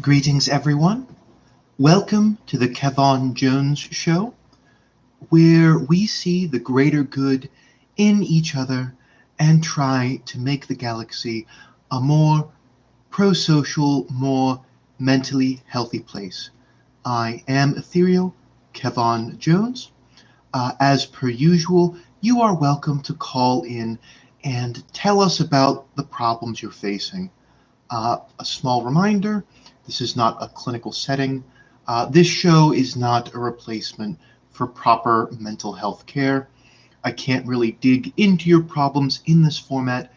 Greetings, everyone. Welcome to the Kev'aun Jones Show, where we see the greater good in each other and try to make the galaxy a more pro-social, more mentally healthy place. I am Ethereal Kev'aun Jones. As per usual, you are welcome to call in and tell us about the problems you're facing. A small reminder, this is not a clinical setting. This show is not a replacement for proper mental health care. I can't really dig into your problems in this format,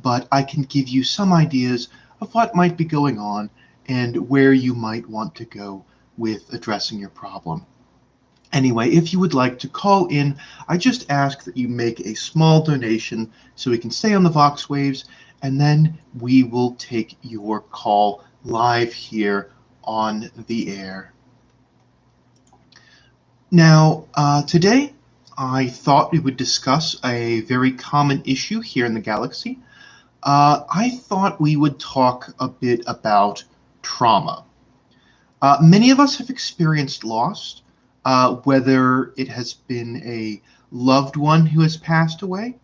but I can give you some ideas of what might be going on and where you might want to go with addressing your problem. Anyway, if you would like to call in, I just ask that you make a small donation so we can stay on the Vox waves, and then we will take your call live here on the air. Now, today I thought we would discuss a very common issue here in the galaxy. I thought we would talk a bit about trauma. Many of us have experienced loss. Whether it has been a loved one who has passed away.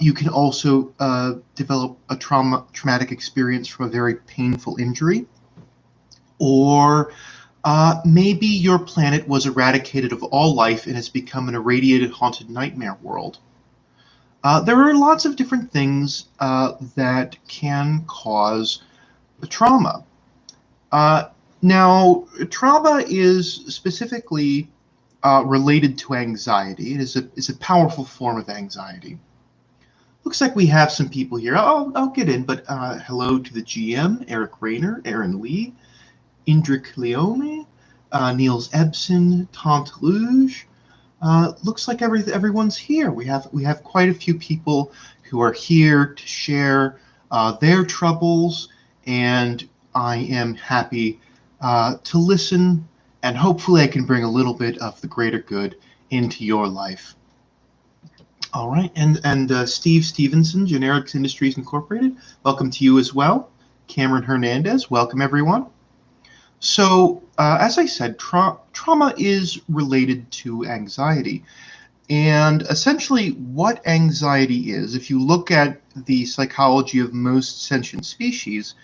You can also develop a traumatic experience from a very painful injury. Or maybe your planet was eradicated of all life and has become an irradiated haunted nightmare world. There are lots of different things that can cause trauma. Now, trauma is specifically related to anxiety. It is a powerful form of anxiety. Looks like we have some people here. I'll get in, but hello to the GM, Eric Rayner, Aaron Lee, Indrik Leome, Niels Ebsen, Tant Luge. Looks like everyone's here. We have quite a few people who are here to share their troubles, and I am happy to listen, and hopefully I can bring a little bit of the greater good into your life. All right, and Steve Stevenson, Generics Industries Incorporated, welcome to you as well. Cameron Hernandez, welcome everyone. So, as I said, trauma is related to anxiety. And essentially what anxiety is, if you look at the psychology of most sentient species,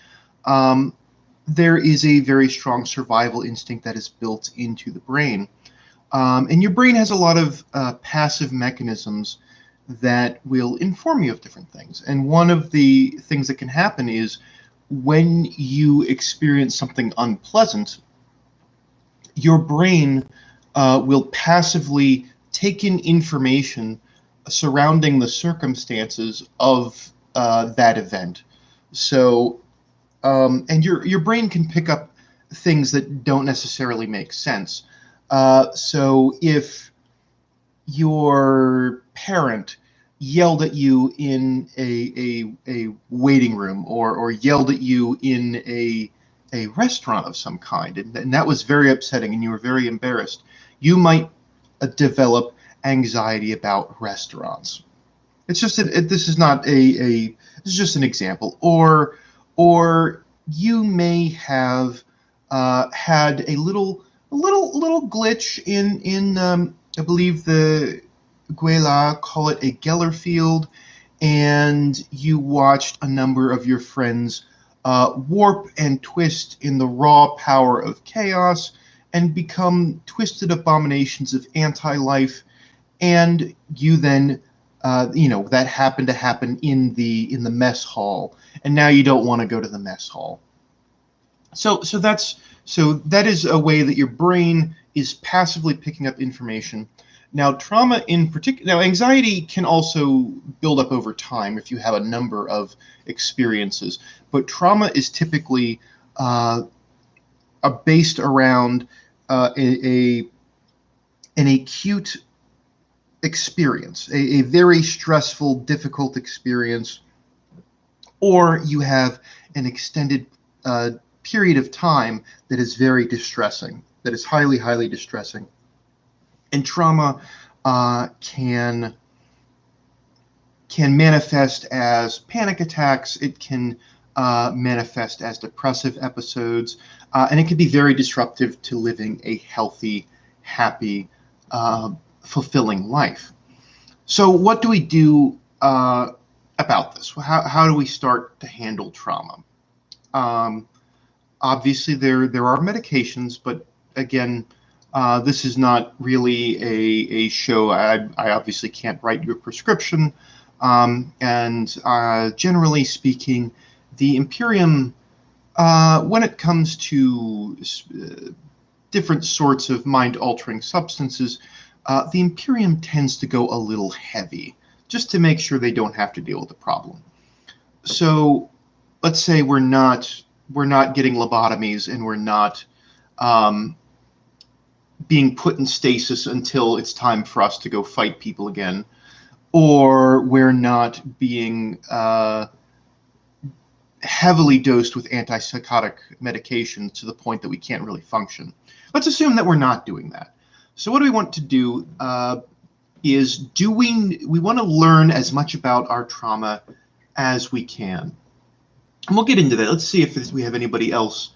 there is a very strong survival instinct that is built into the brain. And your brain has a lot of passive mechanisms that will inform you of different things. And one of the things that can happen is when you experience something unpleasant, your brain will passively take in information surrounding the circumstances of that event. So and your brain can pick up things that don't necessarily make sense. So if your parent yelled at you in a waiting room or yelled at you in a restaurant of some kind, and that was very upsetting and you were very embarrassed, you might develop anxiety about restaurants. It's just this is not this is just an example. Or you may have had a little glitch in I believe the Guela call it a Geller field, and you watched a number of your friends warp and twist in the raw power of chaos and become twisted abominations of anti-life, and you then that happened to happen in the mess hall, and now you don't want to go to the mess hall. So that is a way that your brain is passively picking up information. Now, trauma in particular, now anxiety can also build up over time if you have a number of experiences, but trauma is typically based around an acute experience, a very stressful, difficult experience, or you have an extended period of time that is very distressing, that is highly, highly distressing. And trauma can manifest as panic attacks. It can manifest as depressive episodes, and it can be very disruptive to living a healthy, happy, fulfilling life. So what do we do about this? How do we start to handle trauma? Obviously, there are medications, but again, this is not really a show. I obviously can't write you a prescription, and generally speaking, the Imperium, when it comes to different sorts of mind-altering substances, the Imperium tends to go a little heavy, just to make sure they don't have to deal with the problem. So, let's say we're not getting lobotomies, and we're not being put in stasis until it's time for us to go fight people again, or we're not being heavily dosed with antipsychotic medication to the point that we can't really function. Let's assume that we're not doing that. So what do we want to do is we want to learn as much about our trauma as we can. And we'll get into that. Let's see if we have anybody else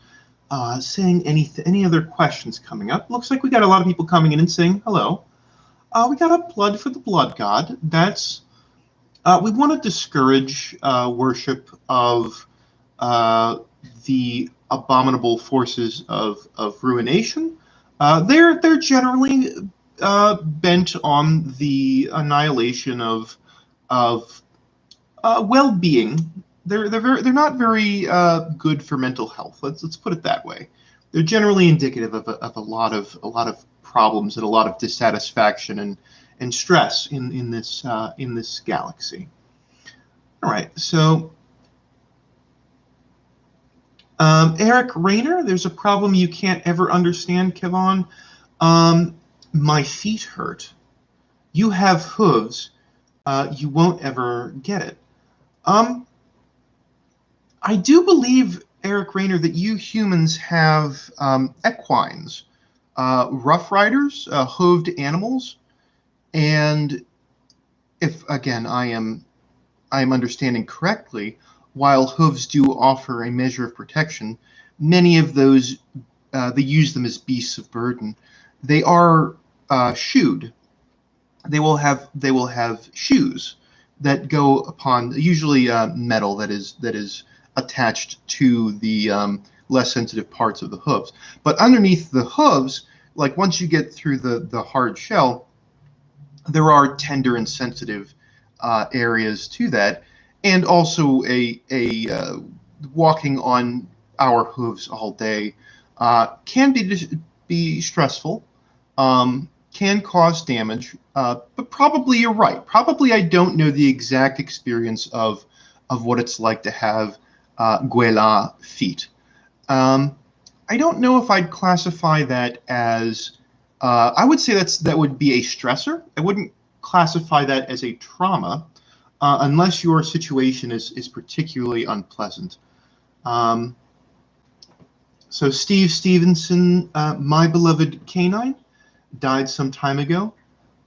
saying any other questions coming up. Looks like we got a lot of people coming in and saying hello. We got a blood for the blood god. That's we want to discourage worship of the abominable forces of ruination. They're generally bent on the annihilation of well-being. They're not very good for mental health. Let's put it that way. They're generally indicative of a lot of problems and a lot of dissatisfaction and stress in this galaxy. All right, so Eric Rayner, there's a problem you can't ever understand, Kev'aun. My feet hurt. You have hooves. You won't ever get it. I do believe, Eric Rayner, that you humans have equines, rough riders, hooved animals, and if again I am understanding correctly, while hooves do offer a measure of protection, many of those they use them as beasts of burden. They are shoed. They will have shoes that go upon usually metal that is attached to the less sensitive parts of the hooves. But underneath the hooves, like once you get through the hard shell, there are tender and sensitive areas to that, and also a walking on our hooves all day can be stressful, can cause damage, but probably you're right. Probably I don't know the exact experience of what it's like to have Guela feet. I don't know if I'd classify that as, I would say that would be a stressor. I wouldn't classify that as a trauma unless your situation is particularly unpleasant. So Steve Stevenson, my beloved canine, died some time ago,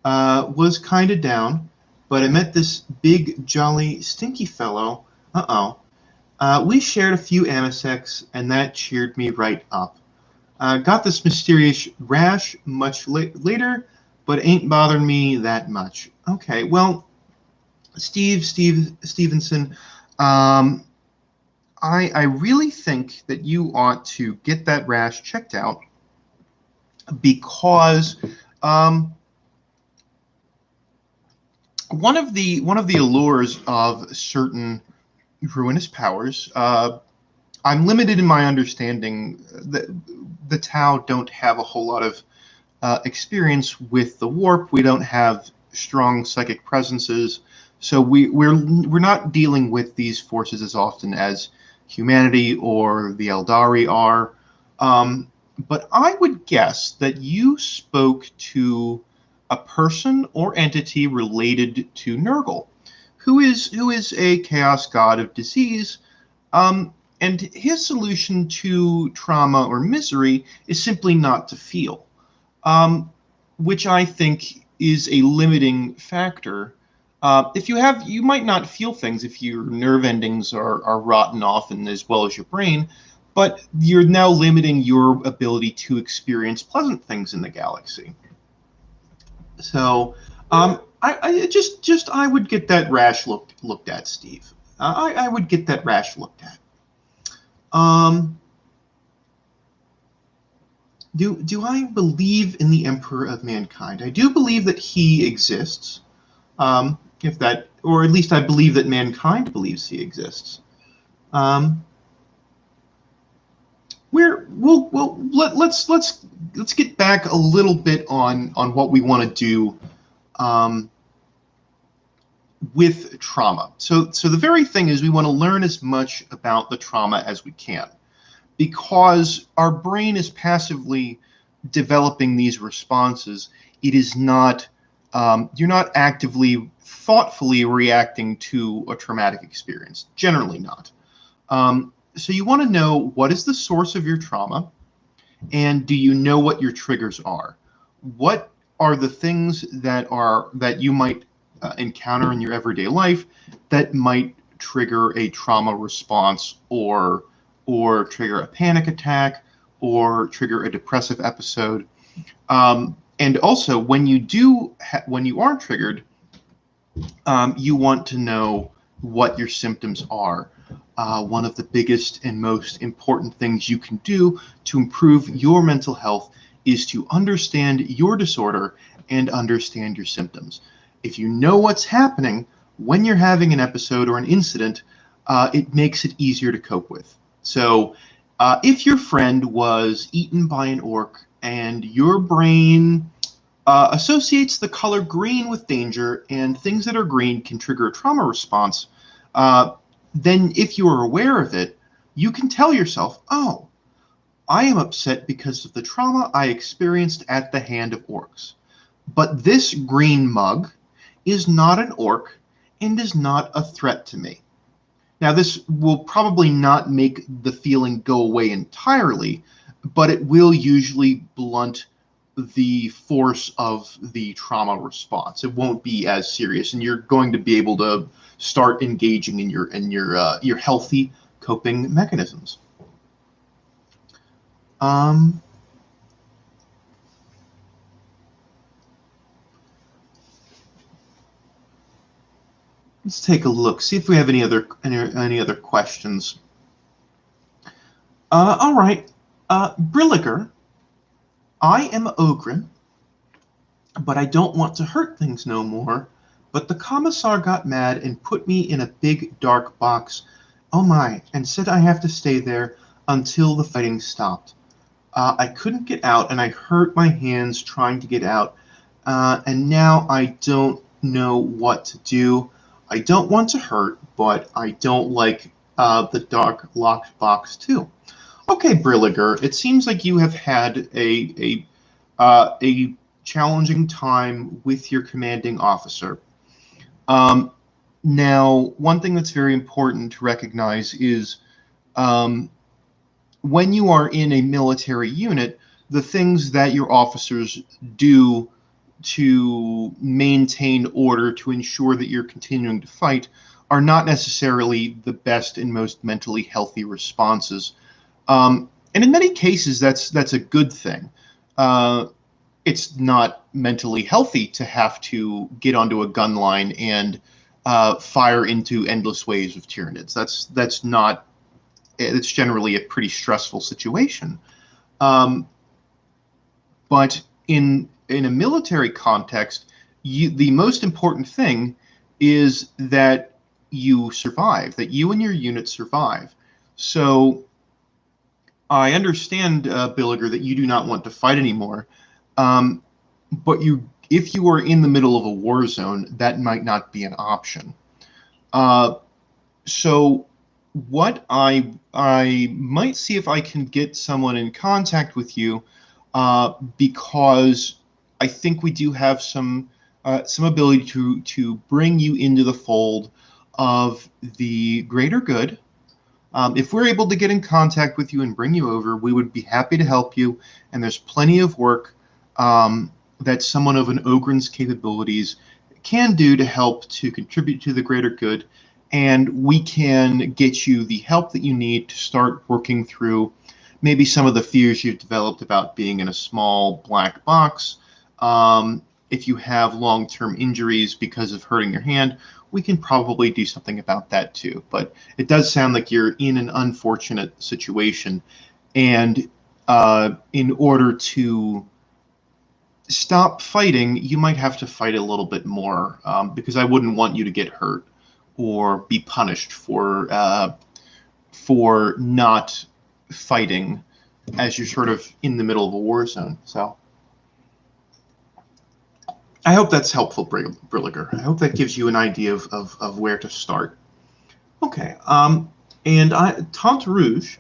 was kind of down, but I met this big, jolly, stinky fellow. We shared a few amisecs, and that cheered me right up. Got this mysterious rash much later, but ain't bothering me that much. Okay, well, Steve Stevenson, I really think that you ought to get that rash checked out, because one of the allures of certain ruinous powers, I'm limited in my understanding that the Tao don't have a whole lot of experience with the warp. We don't have strong psychic presences, so we're not dealing with these forces as often as humanity or the Eldari are. But I would guess that you spoke to a person or entity related to Nurgle, who is a chaos god of disease, and his solution to trauma or misery is simply not to feel, which I think is a limiting factor If you might not feel things if your nerve endings are rotten off, and as well as your brain, but you're now limiting your ability to experience pleasant things in the galaxy. So, I would get that rash looked at, Steve. I would get that rash looked at. Do I believe in the Emperor of Mankind? I do believe that he exists. If that, or at least I believe that mankind believes he exists. Let's get back a little bit on what we want to do with trauma. So the very thing is we want to learn as much about the trauma as we can, because our brain is passively developing these responses. It is not, you're not actively, thoughtfully reacting to a traumatic experience, generally not. So you want to know, what is the source of your trauma, and do you know what your triggers are? What are the things that you might encounter in your everyday life that might trigger a trauma response, or trigger a panic attack, or trigger a depressive episode? And also, when you are triggered, you want to know what your symptoms are. One of the biggest and most important things you can do to improve your mental health is to understand your disorder and understand your symptoms. If you know what's happening when you're having an episode or an incident, it makes it easier to cope with. So if your friend was eaten by an orc and your brain associates the color green with danger, and things that are green can trigger a trauma response, then if you are aware of it, you can tell yourself, oh, I am upset because of the trauma I experienced at the hand of orcs. But this green mug is not an orc and is not a threat to me. Now, this will probably not make the feeling go away entirely, but it will usually blunt the force of the trauma response. It won't be as serious, and you're going to be able to start engaging in your healthy coping mechanisms. Let's take a look, see if we have any other questions. All right, Brilliger, I am Ogren, but I don't want to hurt things no more. But the commissar got mad and put me in a big dark box, oh my, and said I have to stay there until the fighting stopped. I couldn't get out, and I hurt my hands trying to get out, and now I don't know what to do. I don't want to hurt, but I don't like the dark locked box too. Okay, Brilliger, it seems like you have had a challenging time with your commanding officer. Now, one thing that's very important to recognize is when you are in a military unit, the things that your officers do to maintain order, to ensure that you're continuing to fight, are not necessarily the best and most mentally healthy responses. And in many cases, that's a good thing. It's not mentally healthy to have to get onto a gun line and fire into endless waves of Tyranids. That's not. It's generally a pretty stressful situation. But in a military context, the most important thing is that you survive, that you and your unit survive. So I understand, Billiger, that you do not want to fight anymore. But if you are in the middle of a war zone, that might not be an option. So what I might see if I can get someone in contact with you, because I think we do have some ability to bring you into the fold of the greater good. If we're able to get in contact with you and bring you over, we would be happy to help you. And there's plenty of work that someone of an Ogren's capabilities can do to help to contribute to the greater good, and we can get you the help that you need to start working through maybe some of the fears you've developed about being in a small black box. If you have long-term injuries because of hurting your hand, we can probably do something about that too. But it does sound like you're in an unfortunate situation, and in order to stop fighting, you might have to fight a little bit more, because I wouldn't want you to get hurt or be punished for not fighting as you're sort of in the middle of a war zone. So I hope that's helpful, Brilliger. I hope that gives you an idea of where to start. Okay, and Tante Rouge,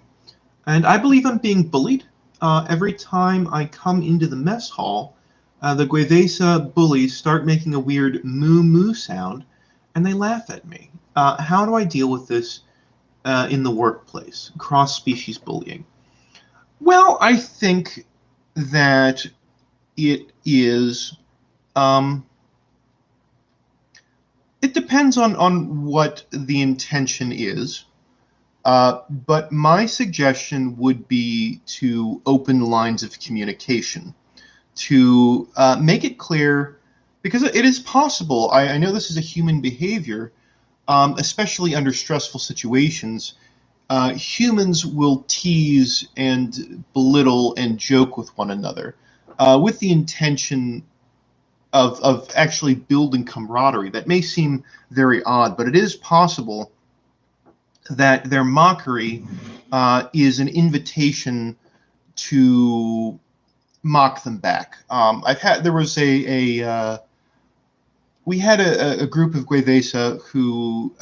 and I believe I'm being bullied. Every time I come into the mess hall, the Guevesa bullies start making a weird moo-moo sound, and they laugh at me. How do I deal with this in the workplace? Cross-species bullying. Well, I think that it is... it depends on what the intention is. But my suggestion would be to open lines of communication, to make it clear, because it is possible. I know this is a human behavior, especially under stressful situations. Humans will tease and belittle and joke with one another with the intention of actually building camaraderie. That may seem very odd, but it is possible that their mockery is an invitation to mock them back. We had a group of Guevesa who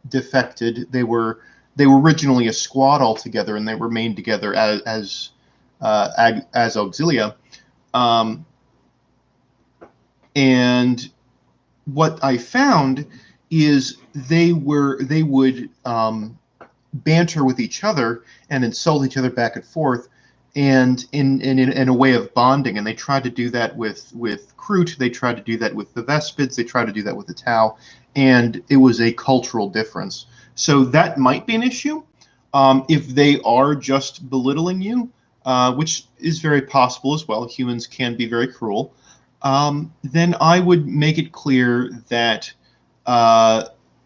defected. They were originally a squad altogether, and they remained together as auxilia. And what I found is they would banter with each other and insult each other back and forth, and in a way of bonding. And they tried to do that with Kroot. They tried to do that with the Vespids. They tried to do that with the Tau, and it was a cultural difference. So that might be an issue if they are just belittling you, which is very possible as well. Humans can be very cruel. Then I would make it clear that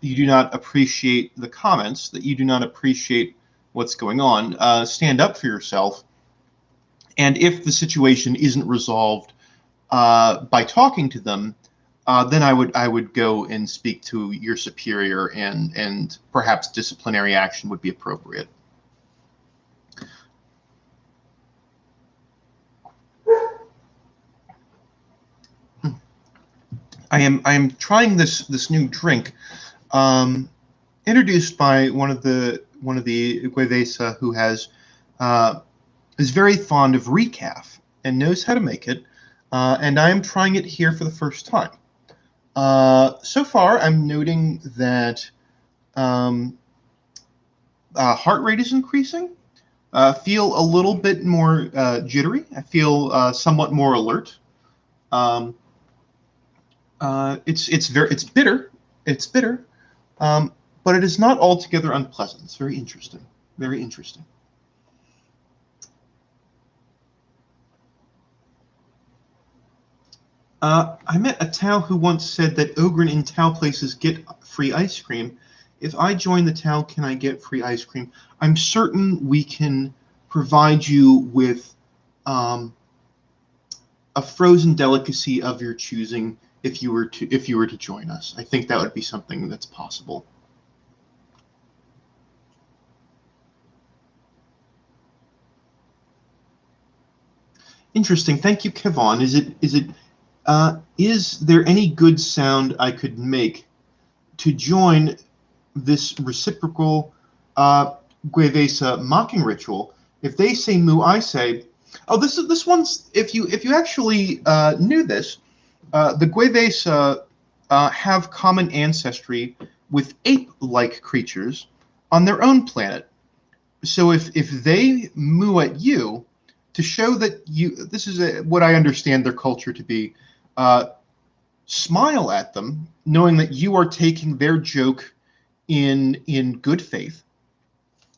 you do not appreciate the comments, that you do not appreciate what's going on. Stand up for yourself. And if the situation isn't resolved by talking to them, then I would go and speak to your superior, and perhaps disciplinary action would be appropriate. I am trying this new drink, introduced by one of the Guevesa who is very fond of recaf and knows how to make it, and I am trying it here for the first time. So far, I'm noting that heart rate is increasing. Feel a little bit more jittery. I feel somewhat more alert. It's bitter. It's bitter, but it is not altogether unpleasant. It's very interesting. Very interesting. I met a Tau who once said that Ogren in Tau places get free ice cream. If I join the Tau, can I get free ice cream? I'm certain we can provide you with a frozen delicacy of your choosing if you were to join us. I think that would be something that's possible. Interesting. Thank you, Kev'aun. Is there any good sound I could make to join this reciprocal Guevesa mocking ritual? If they say moo, I say, oh, this one's. If you actually knew this, the Guevesa have common ancestry with ape-like creatures on their own planet. So if they moo at you, to show that this is what I understand their culture to be, smile at them, knowing that you are taking their joke in good faith.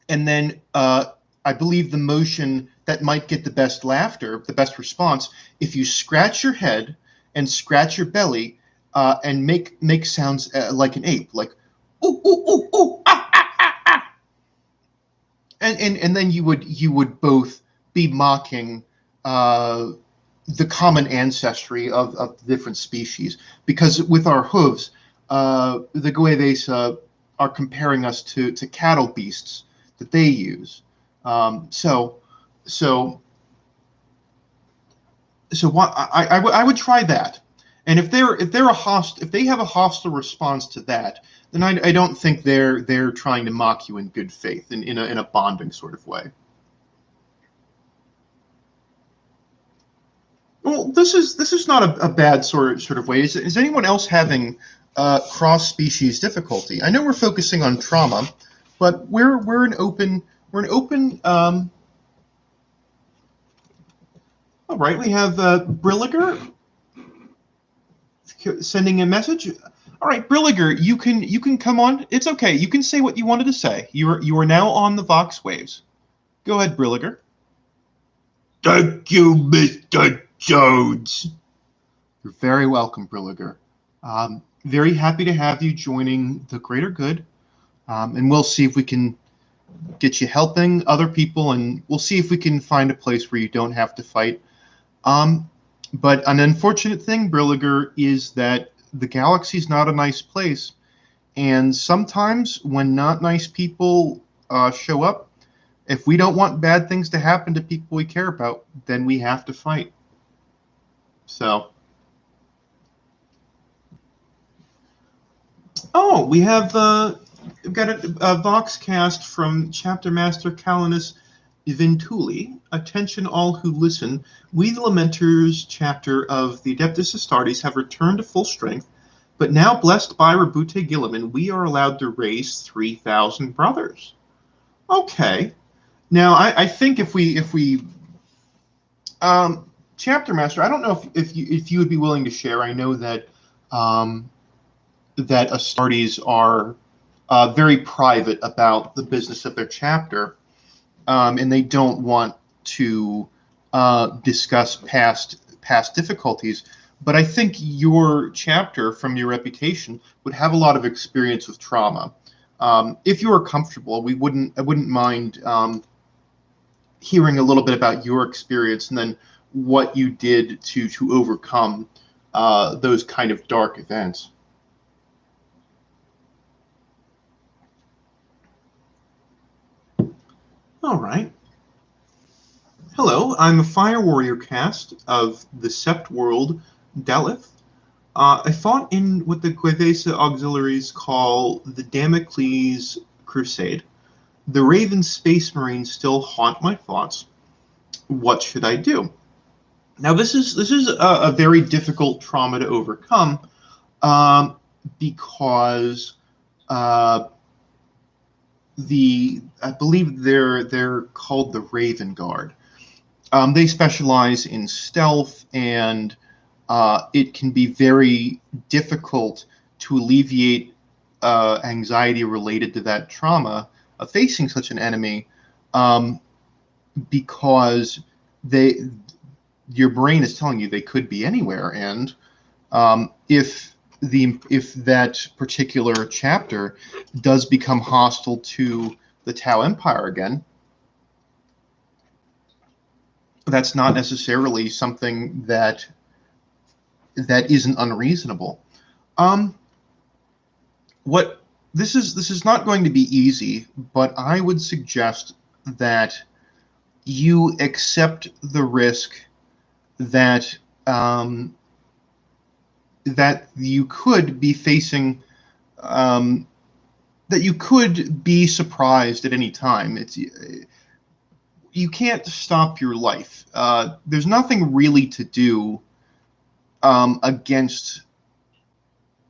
And then I believe the motion that might get the best laughter, the best response, if you scratch your head and scratch your belly and make sounds like an ape, like ooh ooh ooh ooh ah ah ah ah, and then you would both be mocking the common ancestry of different species, because with our hooves, the Guevesa are comparing us to cattle beasts that they use. So what I would try that, and if they have a hostile response to that, then I don't think they're trying to mock you in good faith in a bonding sort of way. Well, this is not a bad sort of way. Is anyone else having cross species difficulty? I know we're focusing on trauma, but we're an open. All right, we have Brilliger sending a message. All right, Brilliger, you can come on. It's okay. You can say what you wanted to say. You are now on the Vox waves. Go ahead, Brilliger. Thank you, Mr. Jones. You're very welcome, Brilliger. Very happy to have you joining the greater good, and we'll see if we can get you helping other people, and we'll see if we can find a place where you don't have to fight. But an unfortunate thing, Brilliger, is that the galaxy's not a nice place, and sometimes when not nice people show up, if we don't want bad things to happen to people we care about, then we have to fight. So, we've got a Vox cast from Chapter Master Calinus Ventuli. Attention all who listen. We, the Lamenter's chapter of the Adeptus Astartes, have returned to full strength, but now blessed by Rabute Gilliman, we are allowed to raise 3,000 brothers. Okay. Now, I think if we Chapter Master, I don't know if you would be willing to share. I know that that Astartes are very private about the business of their chapter, and they don't want to discuss past difficulties. But I think your chapter, from your reputation, would have a lot of experience with trauma. If you are comfortable, I wouldn't mind hearing a little bit about your experience and then what you did to overcome those kind of dark events. All right. Hello, I'm a Fire Warrior cast of the Sept World, Daleth. I fought in what the Quevesa auxiliaries call the Damocles Crusade. The Raven Space Marines still haunt my thoughts. What should I do? Now, this is a very difficult trauma to overcome because I believe they're called the Raven Guard. They specialize in stealth, and it can be very difficult to alleviate anxiety related to that trauma of facing such an enemy, because your brain is telling you they could be anywhere, and if that particular chapter does become hostile to the Tau Empire again, that's not necessarily something that isn't unreasonable. This is not going to be easy, but I would suggest that you accept the risk that that you could be facing, that you could be surprised at any time. You can't stop your life. There's nothing really to do against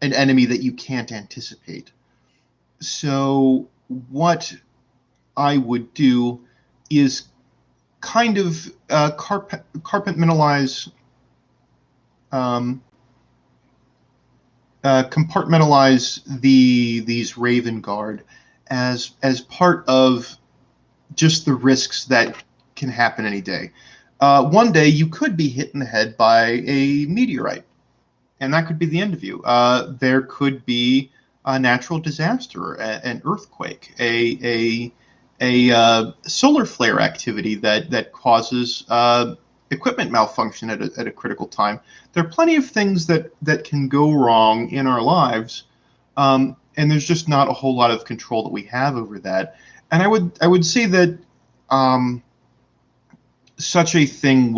an enemy that you can't anticipate. So what I would do is kind of compartmentalize compartmentalize these Raven Guard as part of just the risks that can happen any day. One day you could be hit in the head by a meteorite, and that could be the end of you. There could be a natural disaster, an earthquake, a solar flare activity that causes equipment malfunction at a critical time. There are plenty of things that can go wrong in our lives, and there's just not a whole lot of control that we have over that. And I would say that such a thing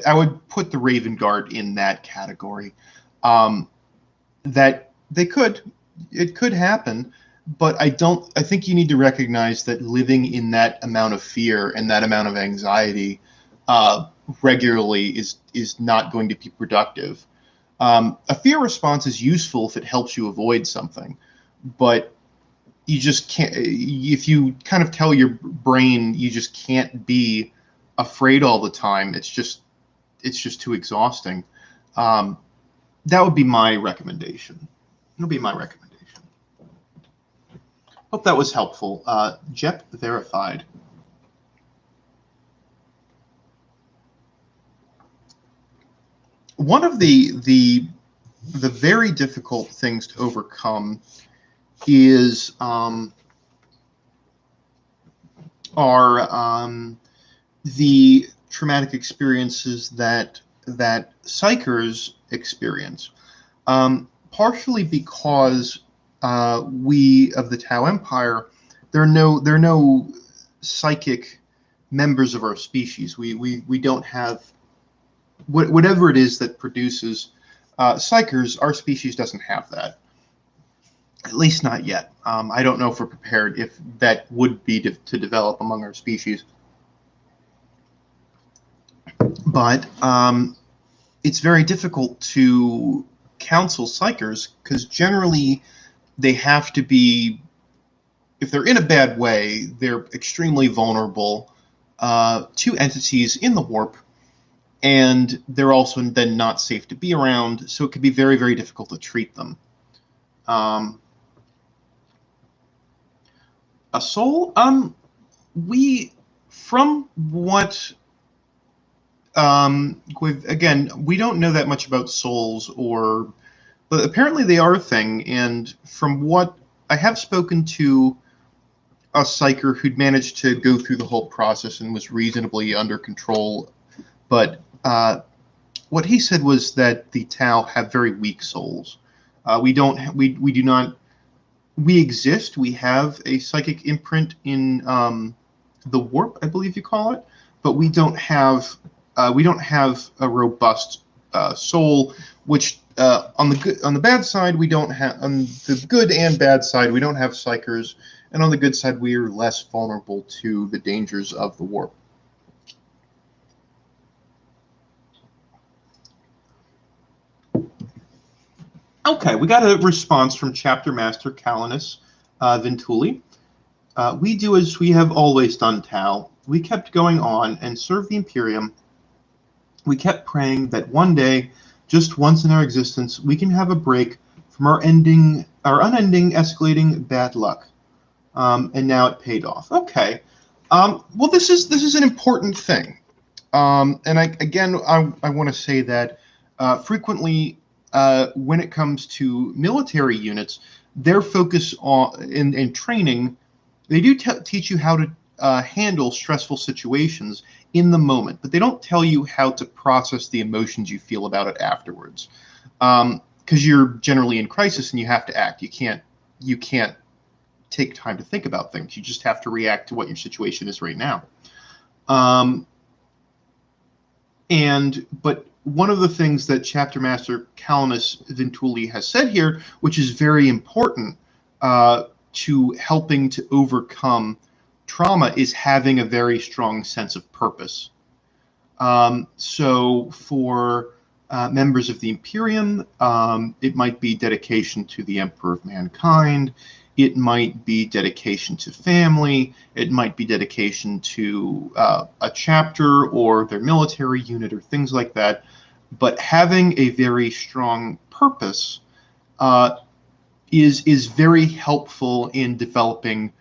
I would put the Raven Guard in that category. That it could happen, but I think you need to recognize that living in that amount of fear and that amount of anxiety regularly is not going to be productive. A fear response is useful if it helps you avoid something, but you just can't. If you kind of tell your brain you just can't be afraid all the time, it's just too exhausting. That would be my recommendation. It'll be my recommendation. Hope that was helpful. Jep verified. One of the very difficult things to overcome is the traumatic experiences that psychers experience, partially because we of the Tao Empire, there are no psychic members of our species. We don't have whatever it is that produces psychers. Our species doesn't have that, at least not yet. I don't know if we're prepared if that would be to develop among our species. But it's very difficult to counsel psychers because generally they have to be, if they're in a bad way, they're extremely vulnerable to entities in the warp, and they're also then not safe to be around, so it could be very, very difficult to treat them. A soul? From what... again, we don't know that much about souls, but apparently they are a thing, and from what I have spoken to a psyker who'd managed to go through the whole process and was reasonably under control, but what he said was that the Tau have very weak souls. We exist, we have a psychic imprint in the warp, I believe you call it, but we don't have a robust soul, which on the bad side we don't have. On the good and bad side, we don't have psychers, and on the good side, we are less vulnerable to the dangers of the warp. Okay, we got a response from Chapter Master Calanus Ventuli. We do as we have always done, Tau. We kept going on and served the Imperium. We kept praying that one day, just once in our existence, we can have a break from our unending, escalating bad luck. And now it paid off. Okay. Well, this is an important thing. And I want to say that frequently, when it comes to military units, their focus in training, they do teach you how to handle stressful situations in the moment, but they don't tell you how to process the emotions you feel about it afterwards, because you're generally in crisis and you have to act. You can't take time to think about things. You just have to react to what your situation is right now. But one of the things that Chapter Master Calanus Ventuli has said here, which is very important to helping to overcome trauma, is having a very strong sense of purpose. So for members of the Imperium, it might be dedication to the Emperor of Mankind. It might be dedication to family. It might be dedication to a chapter or their military unit or things like that. But having a very strong purpose is very helpful in developing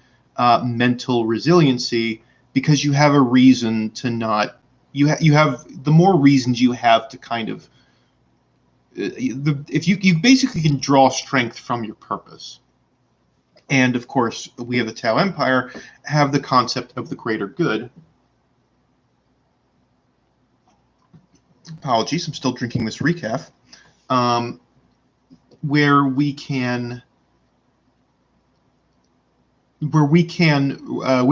mental resiliency, because you have a reason to not. You have the more reasons you have to kind of. If you basically can draw strength from your purpose. And of course, we of the Tao Empire have the concept of the greater good. Apologies, I'm still drinking this recaf. Where we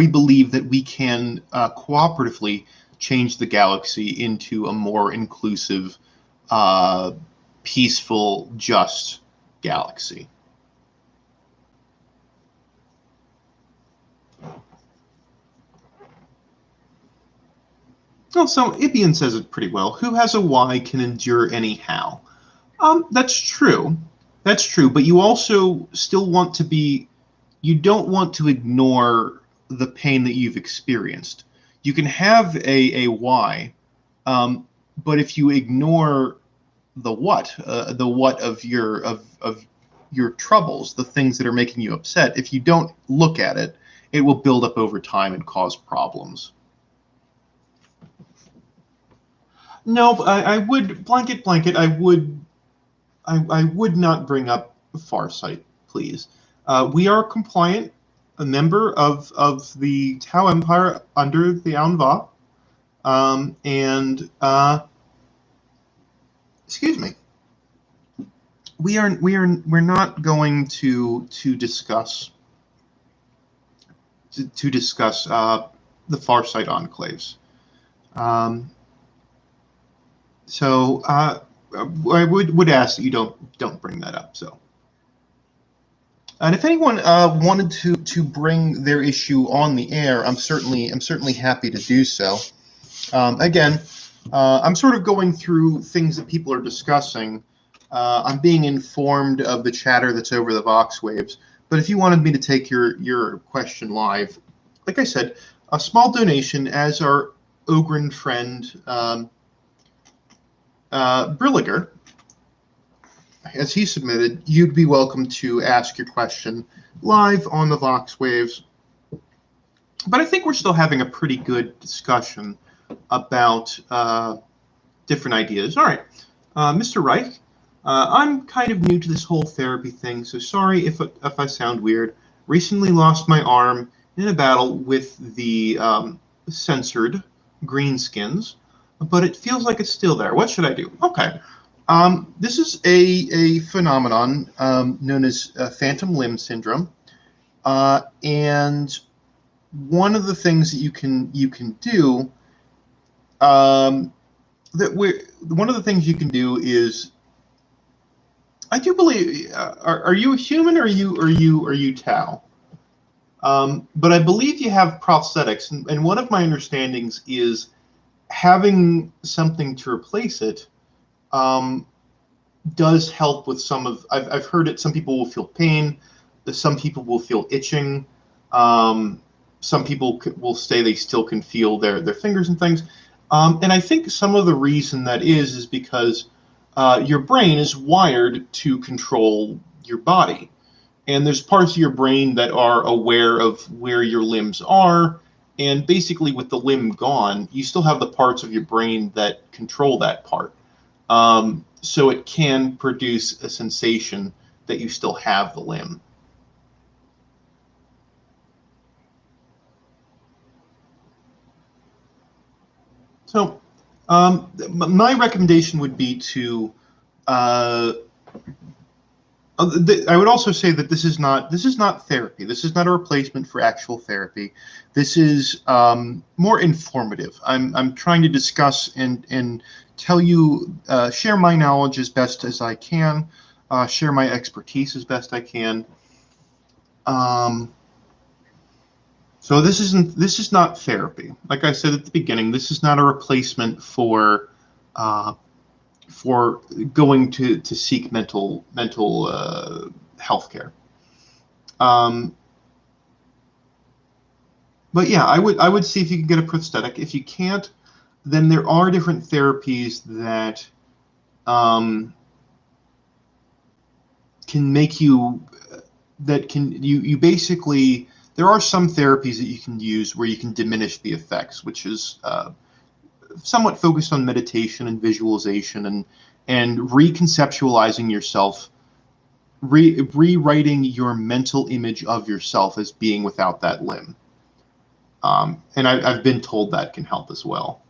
believe that we can cooperatively change the galaxy into a more inclusive, peaceful, just galaxy. Well, so Ibian says it pretty well. Who has a why can endure any how. That's true. That's true. But you also still want to be. You don't want to ignore the pain that you've experienced. You can have a why, but if you ignore the what of your troubles, the things that are making you upset, if you don't look at it, it will build up over time and cause problems. No, I would blanket. I would not bring up Farsight, please. We are compliant, a member of the Tao Empire under the Anva, and excuse me. We're not going to discuss the Farsight enclaves. So I would ask that you don't bring that up. So, and if anyone wanted to bring their issue on the air, I'm certainly happy to do so. Again, I'm sort of going through things that people are discussing. I'm being informed of the chatter that's over the Vox waves. But if you wanted me to take your question live, like I said, a small donation, as our Ogren friend Brilliger, as he submitted, you'd be welcome to ask your question live on the Vox waves. But I think we're still having a pretty good discussion about different ideas. All right, Mr. Reich, I'm kind of new to this whole therapy thing, so sorry if I sound weird. Recently lost my arm in a battle with the censored greenskins, but it feels like it's still there. What should I do? Okay. This is a phenomenon known as phantom limb syndrome, and one of the things that you can do is, I do believe, are you a human, or are you Tao? But I believe you have prosthetics, and one of my understandings is having something to replace it does help with some of. I've heard it. Some people will feel pain. Some people will feel itching. Some people will say they still can feel their fingers and things. And I think some of the reason that is because your brain is wired to control your body. And there's parts of your brain that are aware of where your limbs are. And basically, with the limb gone, you still have the parts of your brain that control that part. So it can produce a sensation that you still have the limb. So my recommendation would be to. I would also say that this is not therapy. This is not a replacement for actual therapy. This is more informative. I'm trying to discuss and tell you, share my knowledge as best as I can, share my expertise as best I can. So this is not therapy. Like I said at the beginning, this is not a replacement for going to seek mental health care. But yeah, I would see if you can get a prosthetic. If you can't, then there are different therapies that can make you that can you basically, there are some therapies that you can use where you can diminish the effects, which is somewhat focused on meditation and visualization and reconceptualizing yourself, rewriting your mental image of yourself as being without that limb. And I've been told that can help as well.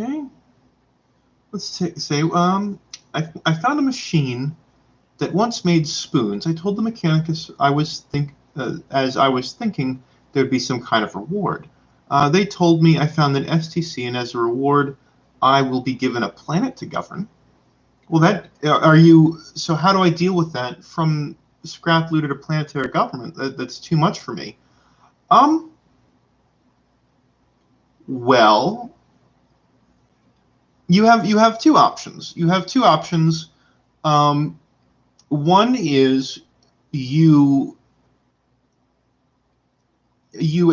Okay, let's say I found a machine that once made spoons. I told the mechanic as I was thinking there'd be some kind of reward. They told me I found an STC, and as a reward, I will be given a planet to govern. Well, so how do I deal with that? From scrap looter to planetary government, that's too much for me. Well, you have two options. One is you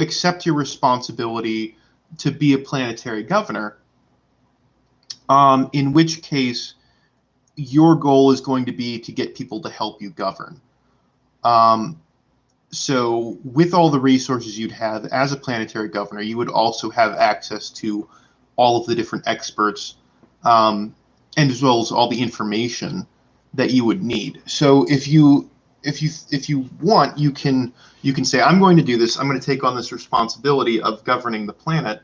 accept your responsibility to be a planetary governor, in which case your goal is going to be to get people to help you govern. So with all the resources you'd have as a planetary governor, you would also have access to all of the different experts, and as well as all the information that you would need. So if you want, you can say, I'm going to do this. I'm going to take on this responsibility of governing the planet.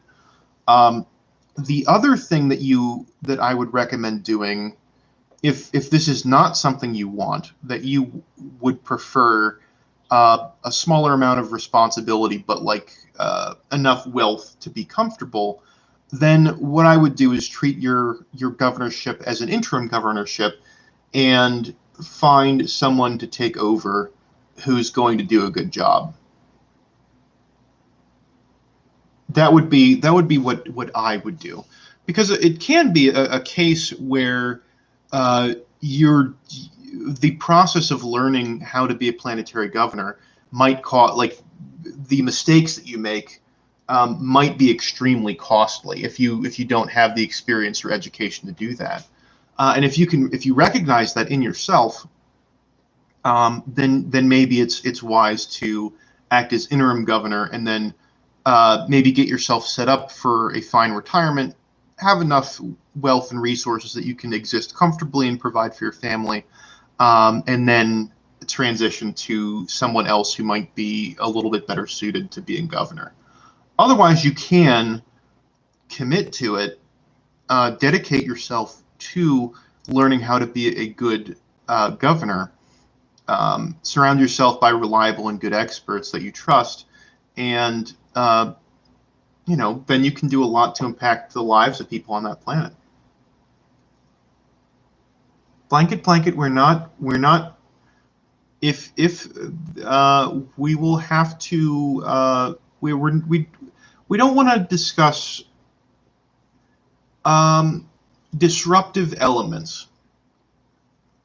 The other thing that I would recommend doing, if this is not something you want, that you would prefer a smaller amount of responsibility, but like enough wealth to be comfortable, then what I would do is treat your governorship as an interim governorship and find someone to take over who's going to do a good job. That would be what I would do, because it can be a case where the process of learning how to be a planetary governor might cause, like, the mistakes that you make might be extremely costly if you don't have the experience or education to do that. And if you recognize that in yourself, then maybe it's wise to act as interim governor, and then maybe get yourself set up for a fine retirement, have enough wealth and resources that you can exist comfortably and provide for your family, and then transition to someone else who might be a little bit better suited to being governor. Otherwise, you can commit to it, dedicate yourself to learning how to be a good governor, surround yourself by reliable and good experts that you trust, and then you can do a lot to impact the lives of people on that planet. Blanket, we're not. If we will have to, we don't want to discuss disruptive elements.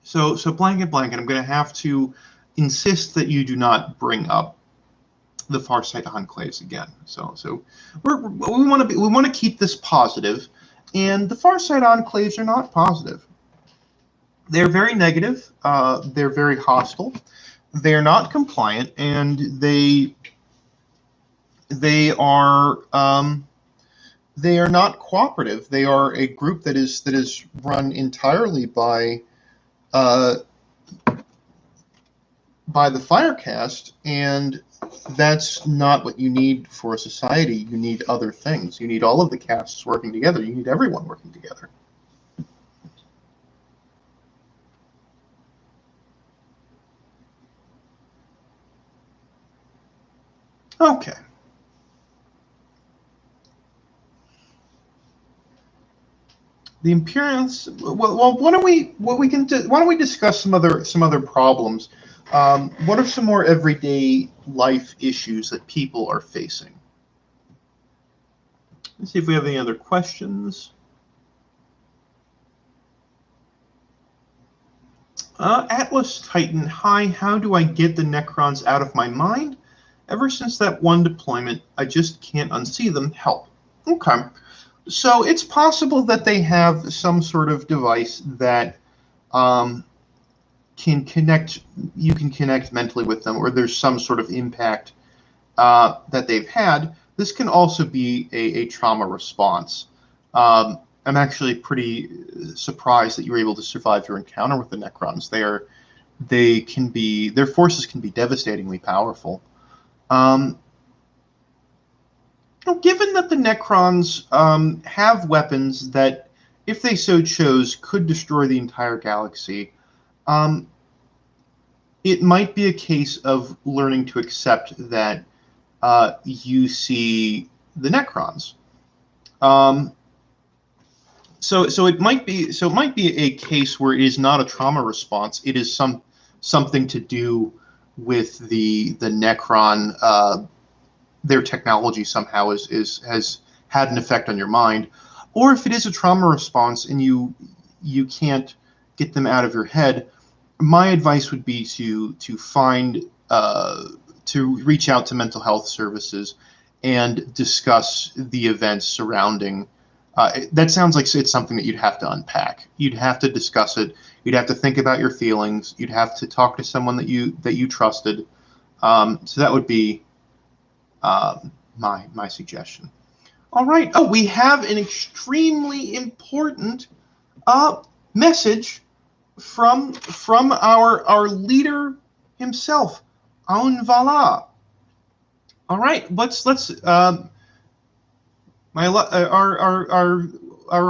So blanket, I'm going to have to insist that you do not bring up the Farsight enclaves again. So we want to keep this positive, and the Farsight enclaves are not positive. They're very negative. They're very hostile. They're not compliant, and they are not cooperative. They are a group that is run entirely by the Firecast, and that's not what you need for a society. You need other things. You need all of the castes working together. You need everyone working together. Okay. The Imperials. Well, why don't we discuss some other problems? What are some more everyday life issues that people are facing? Let's see if we have any other questions. Atlas Titan, hi, how do I get the Necrons out of my mind? Ever since that one deployment, I just can't unsee them. Help. Okay. So it's possible that they have some sort of device that um, can connect. You can connect mentally with them, or there's some sort of impact that they've had. This can also be a trauma response. I'm actually pretty surprised that you were able to survive your encounter with the Necrons. Their forces can be devastatingly powerful. Um, Given that the Necrons have weapons that, if they so chose, could destroy the entire galaxy, um, it might be a case of learning to accept that you see the Necrons. Um, so it might be a case where it is not a trauma response. It is something to do with the Necron. Their technology somehow has had an effect on your mind, or if it is a trauma response and you can't get them out of your head. My advice would be to find to reach out to mental health services and discuss the events surrounding. That sounds like it's something that you'd have to unpack. You'd have to discuss it. You'd have to think about your feelings. You'd have to talk to someone that you trusted. So that would be my suggestion. All right. Oh, we have an extremely important message from our leader himself, Aunvala. All right. Let's our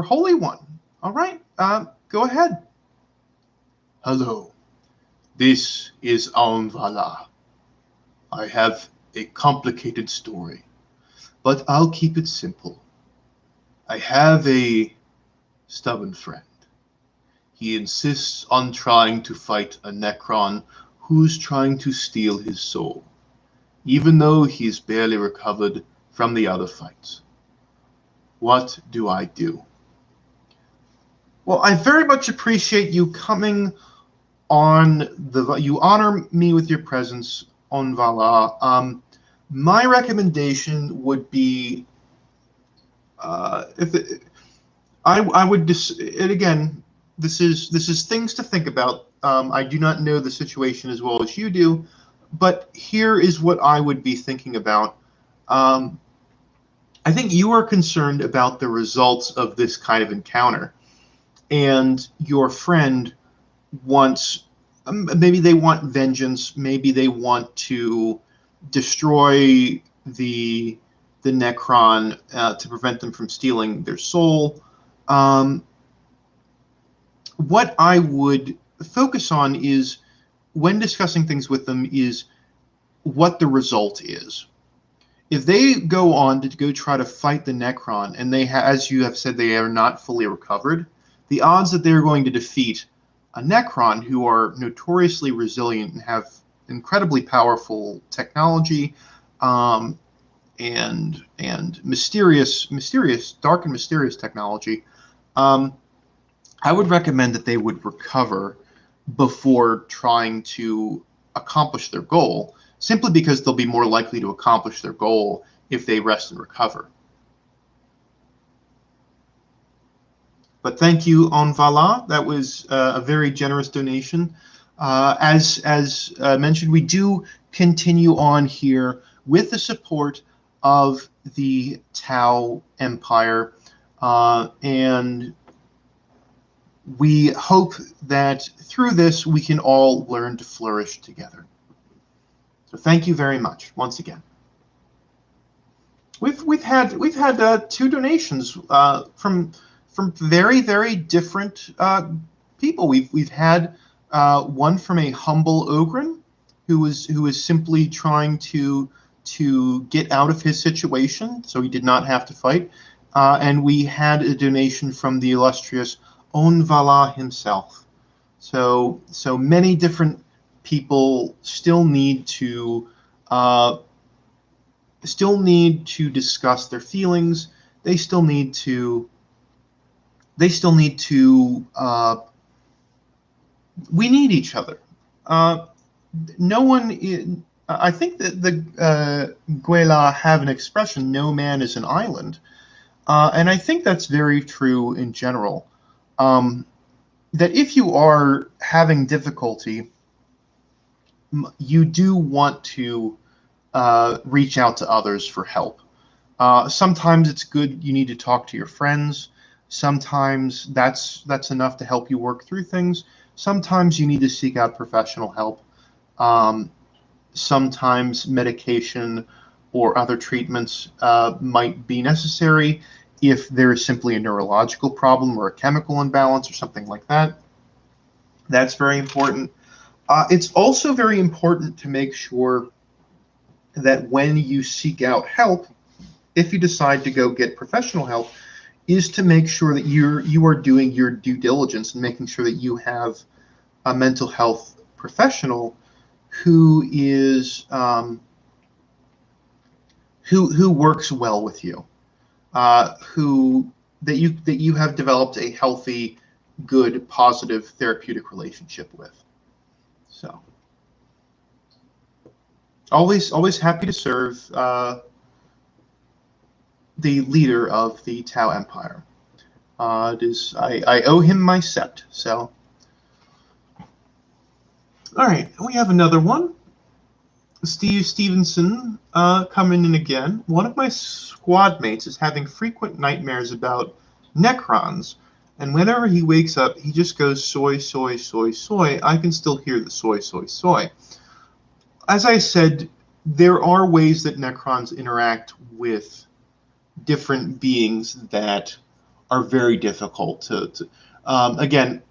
holy one. All right. Go ahead. Hello, this is Aunvala. I have a complicated story, but I'll keep it simple. I have a stubborn friend. He insists on trying to fight a Necron who's trying to steal his soul, even though he's barely recovered from the other fights. What do I do? Well, I very much appreciate you coming on you honor me with your presence on Vala. My recommendation would be if it, I would and again, this is things to think about. I do not know the situation as well as you do, but here is what I would be thinking about. I think you are concerned about the results of this kind of encounter, and your friend wants maybe they want vengeance, maybe they want to destroy the Necron to prevent them from stealing their soul. What I would focus on is, when discussing things with them, is what the result is. If they go on to go try to fight the Necron, and as you have said, they are not fully recovered, the odds that they're going to defeat a Necron, who are notoriously resilient and have incredibly powerful technology, and mysterious, dark and mysterious technology, I would recommend that they would recover before trying to accomplish their goal, simply because they'll be more likely to accomplish their goal if they rest and recover. But thank you, Onvala. That was a very generous donation. As mentioned, we do continue on here with the support of the Tao Empire, and we hope that through this we can all learn to flourish together. So thank you very much once again. We've had 2 donations from very, very different people. We've had one from a humble Ogren who was simply trying to get out of his situation, so he did not have to fight. And we had a donation from the illustrious Onvala himself. So many different people still need to discuss their feelings. They still need to. We need each other. No one. I think that the Guela have an expression: "No man is an island." And I think that's very true in general. That if you are having difficulty, you do want to reach out to others for help. Sometimes it's good you need to talk to your friends. Sometimes that's enough to help you work through things. Sometimes you need to seek out professional help. Sometimes medication or other treatments might be necessary if there is simply a neurological problem or a chemical imbalance or something like that. That's very important. It's also very important to make sure that when you seek out help, if you decide to go get professional help, is to make sure that you are doing your due diligence and making sure that you have a mental health professional who is who works well with you, who that you have developed a healthy, good, positive therapeutic relationship with. So always happy to serve the leader of the Tao Empire. I owe him my sept. So, all right, we have another one. Steve Stevenson coming in again. One of my squad mates is having frequent nightmares about Necrons, and whenever he wakes up, he just goes soy, soy, soy, soy. I can still hear the soy, soy, soy. As I said, there are ways that Necrons interact with different beings that are very difficult to again,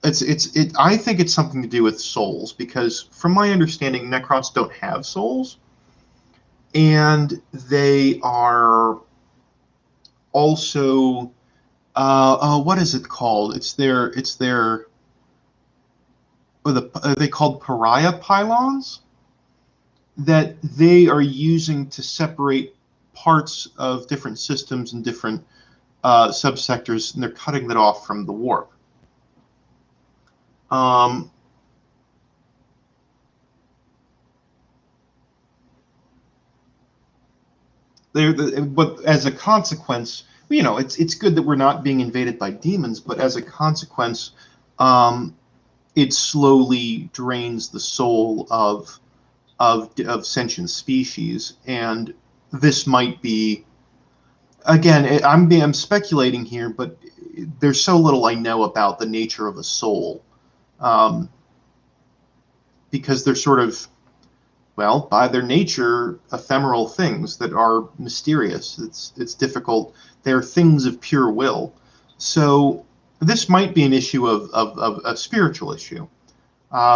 I think it's something to do with souls, because from my understanding, Necrons don't have souls, and they are also what is it called? Are they called pariah pylons that they are using to separate parts of different systems and different subsectors, and they're cutting that off from the warp. But as a consequence, it's good that we're not being invaded by demons, but as a consequence, it slowly drains the soul of sentient species, and this might be, again, I'm speculating here, but there's so little I know about the nature of a soul, because they're sort of, well, by their nature, ephemeral things that are mysterious. It's difficult. They're things of pure will. So this might be an issue of a spiritual issue,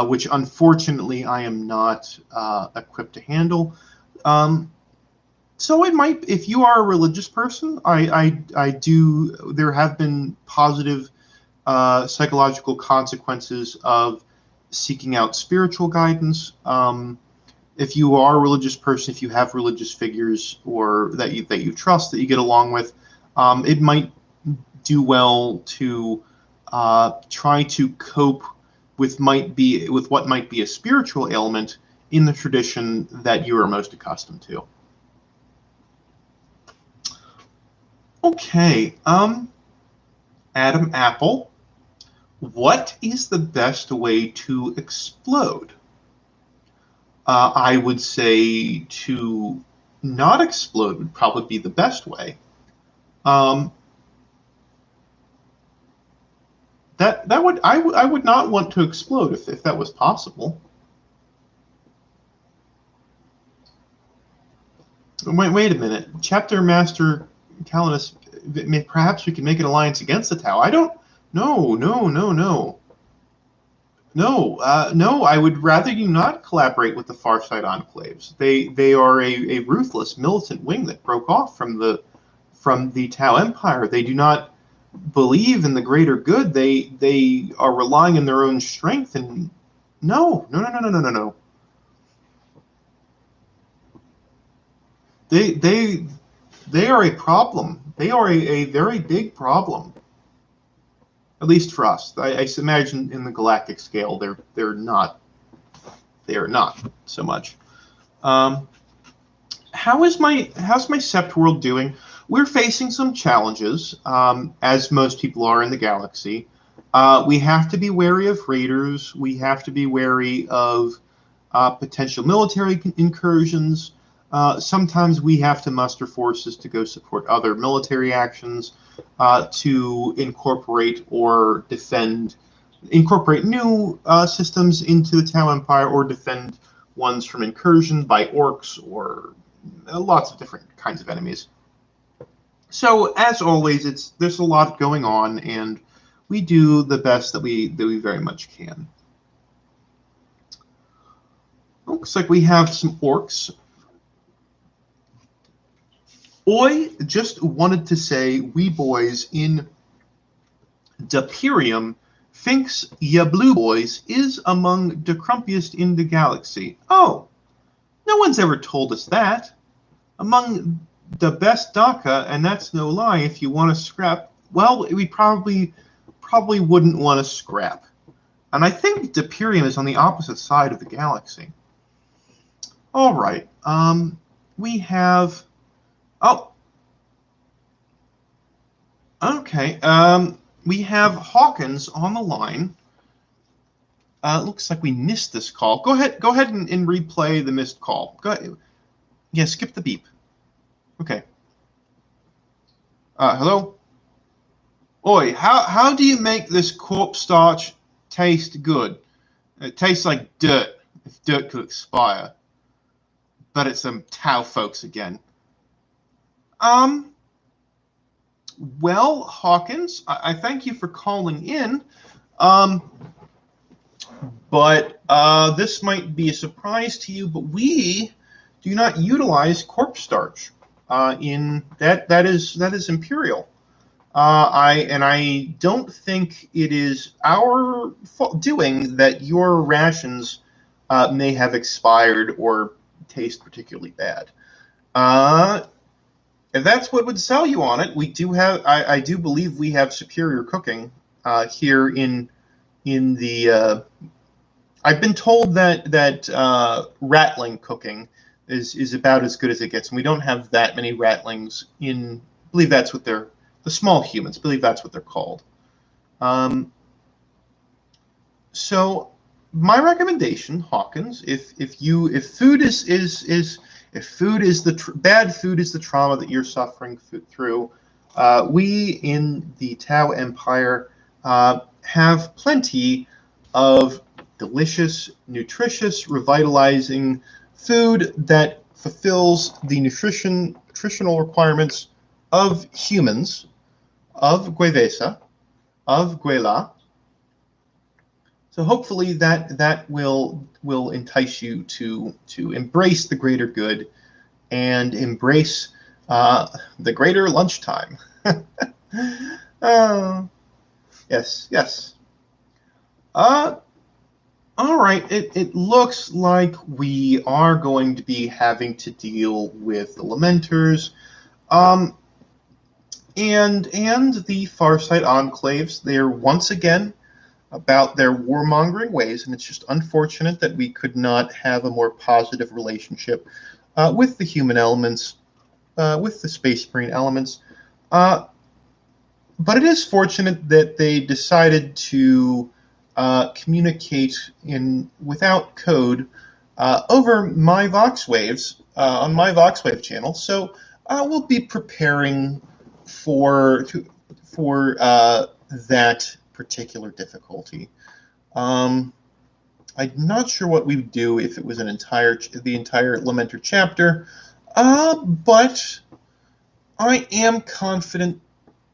which unfortunately I am not equipped to handle. So it might, if you are a religious person, I do. There have been positive psychological consequences of seeking out spiritual guidance. If you are a religious person, if you have religious figures or that you trust, that you get along with, it might do well to try to cope with what might be a spiritual ailment in the tradition that you are most accustomed to. Okay, Adam Apple, what is the best way to explode? I would say to not explode would probably be the best way. I would not want to explode if that was possible. Wait a minute, Chapter Master Calenus, perhaps we can make an alliance against the Tau. I don't. No. No, I would rather you not collaborate with the Farside Enclaves. They are a ruthless militant wing that broke off from the Tau Empire. They do not believe in the greater good. They are relying on their own strength. And no. They are a problem. They are a very big problem. At least for us. I imagine in the galactic scale, they're not so much. How's my Sept world doing? we're facing some challenges, as most people are in the galaxy. We have to be wary of raiders. We have to be wary of potential military incursions. Sometimes we have to muster forces to go support other military actions, to incorporate or incorporate new systems into the Tau Empire, or defend ones from incursion by orcs, or lots of different kinds of enemies. So, as always, there's a lot going on, and we do the best that we very much can. Looks like we have some orcs. Oi just wanted to say, we boys in Dapirium thinks ya blue boys is among the crumpiest in the galaxy. Oh, no one's ever told us that. Among the best DACA, and that's no lie. If you want to scrap, well, we probably wouldn't want to scrap. And I think Dapirium is on the opposite side of the galaxy. All right. We have. Oh. Okay. We have Hawkins on the line. Looks like we missed this call. Go ahead and replay the missed call. Go ahead. Yeah, skip the beep. Okay. Hello? Oi, how do you make this corpstarch taste good? It tastes like dirt, if dirt could expire. But it's some Tau folks again. Well, Hawkins, I thank you for calling in. But this might be a surprise to you, but we do not utilize corpstarch. That is Imperial. I don't think it is our doing that your rations may have expired or taste particularly bad. If that's what would sell you on it, we do have. I do believe we have superior cooking here in the. I've been told that ratling cooking is about as good as it gets, and we don't have that many ratlings in. I believe that's what they're. The small humans, I believe that's what they're called. So my recommendation, Hawkins, if food is bad food is the trauma that you're suffering through, we in the Tau Empire have plenty of delicious, nutritious, revitalizing food that fulfills the nutritional requirements of humans, of Guevesa, of Guela. So hopefully that will entice you to embrace the greater good and embrace the greater lunchtime. Yes. All right. It looks like we are going to be having to deal with the Lamenters. And the Farsight Enclaves, they're once again about their warmongering ways, and it's just unfortunate that we could not have a more positive relationship with the human elements, with the Space Marine elements. But it is fortunate that they decided to communicate without code over my Vox Waves, on my Vox Wave channel. So we'll be preparing for that particular difficulty. I'm not sure what we would do if it was the entire Lamenter chapter, but I am confident.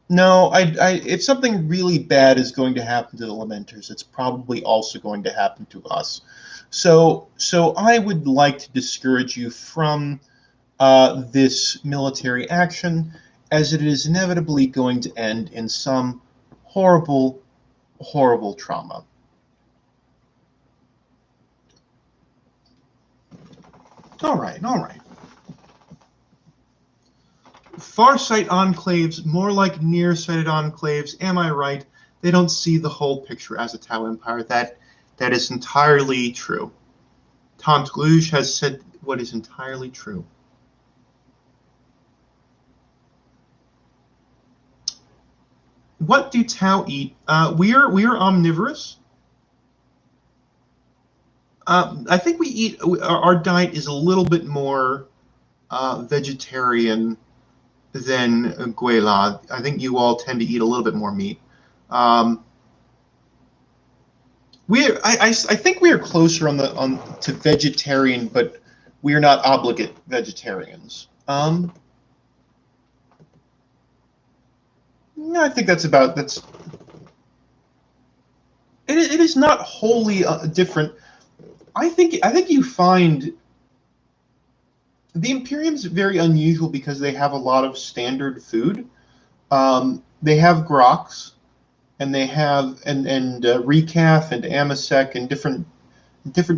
No, if something really bad is going to happen to the Lamenters, it's probably also going to happen to us. So I would like to discourage you from this military action, as it is inevitably going to end in some horrible trauma. All right. Farsight enclaves, more like nearsighted enclaves. Am I right? They don't see the whole picture as a Tau Empire. That is entirely true. Tantgluge has said what is entirely true. What do Tao eat? We are omnivorous. I think we eat. Our diet is a little bit more vegetarian than Guela. I think you all tend to eat a little bit more meat. Um, I think we are closer to vegetarian, but we are not obligate vegetarians. No, I think that's. It is not wholly different. I think you find the Imperium's very unusual because they have a lot of standard food. They have groks, and they have and recaf and amasec and different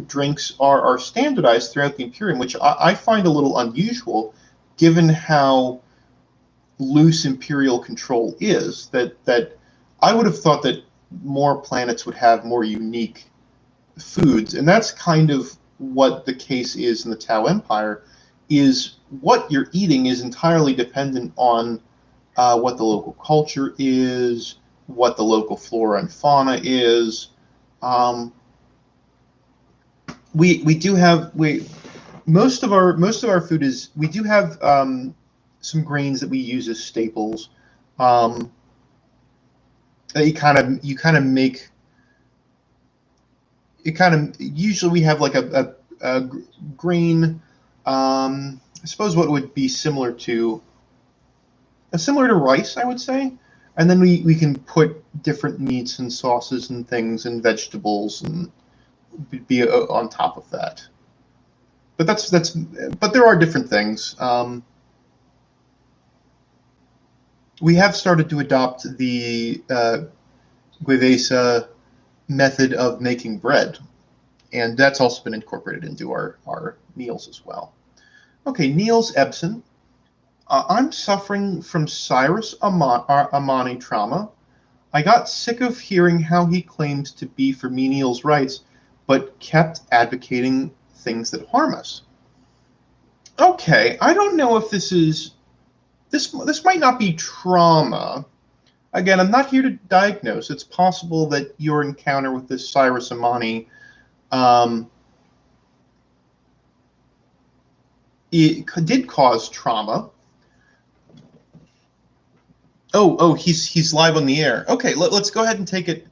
drinks are standardized throughout the Imperium, which I find a little unusual, given how loose Imperial control is. That I would have thought that more planets would have more unique foods, and that's kind of what the case is in the Tau Empire. Is what you're eating is entirely dependent on what the local culture is, what the local flora and fauna is. We do have most of our food is we do have some grains that we use as staples. Um, you kind of make it kind of usually we have like a grain. I suppose what would be similar to rice, I would say, and then we can put different meats and sauces and things and vegetables and be on top of that. But but there are different things. We have started to adopt the Guevesa method of making bread, and that's also been incorporated into our meals as well. Okay, Niels Ebsen. I'm suffering from Cyrus Amani trauma. I got sick of hearing how he claimed to be for menials' rights, but kept advocating things that harm us. Okay, I don't know if this might not be trauma. Again, I'm not here to diagnose. It's possible that your encounter with this Cyrus Amani it did cause trauma. Oh, he's live on the air. Okay, let's go ahead and take it.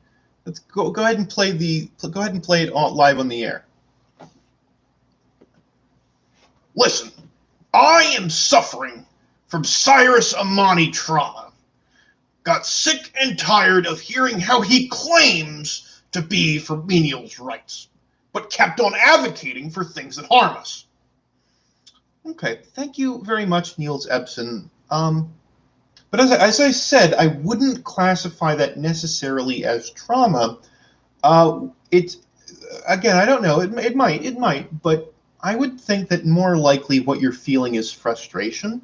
Let's go ahead and play it live on the air. Listen, I am suffering from Cyrus Amani trauma. Got sick and tired of hearing how he claims to be for menials' rights, but kept on advocating for things that harm us. Okay, thank you very much, Niels Ebsen. But as I said, I wouldn't classify that necessarily as trauma. It again, I don't know. It might, but I would think that more likely what you're feeling is frustration.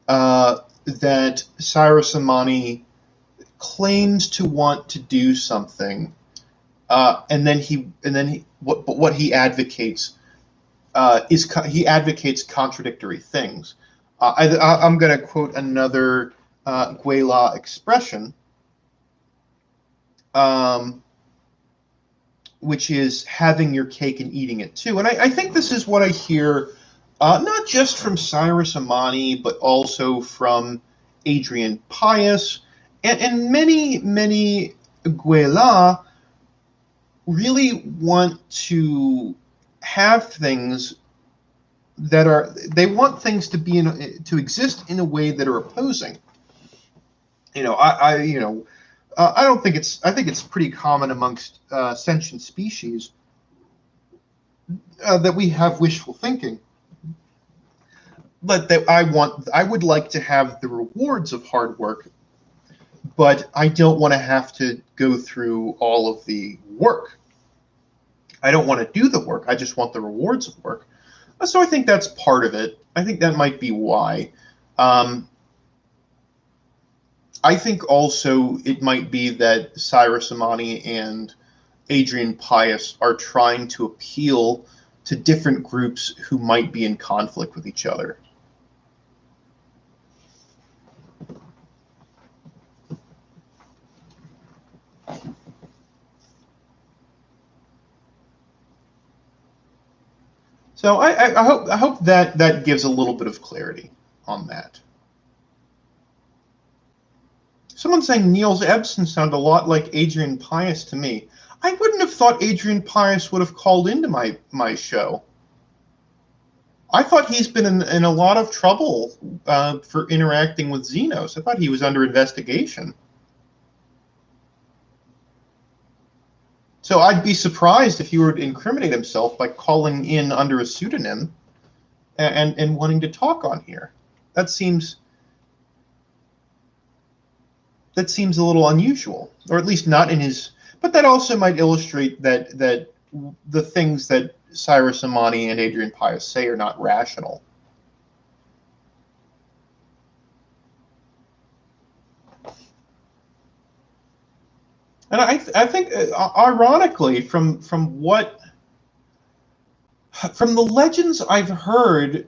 That Cyrus Amani claims to want to do something, what he advocates he advocates contradictory things. I'm going to quote another Guela expression, which is having your cake and eating it too. And I think this is what I hear not just from Cyrus Amani, but also from Adrian Pius, and many Guela really want to have things they want things to be to exist in a way that are opposing. I don't think I think it's pretty common amongst sentient species that we have wishful thinking, but that I would like to have the rewards of hard work, but I don't want to have to go through all of the work. I don't want to do the work. I just want the rewards of work. So I think that's part of it. I think that might be why. I think also it might be that Cyrus Amani and Adrian Pius are trying to appeal to different groups who might be in conflict with each other. So I hope that gives a little bit of clarity on that. Someone's saying Niels Ebsen sounded a lot like Adrian Pius to me. I wouldn't have thought Adrian Pius would have called into my show. I thought he's been in a lot of trouble for interacting with Xenos. I thought he was under investigation. So I'd be surprised if he were to incriminate himself by calling in under a pseudonym and wanting to talk on here. That seems a little unusual, or at least not in his. But that also might illustrate that the things that Cyrus Amani and Adrian Pius say are not rational. And I think, ironically, from the legends I've heard,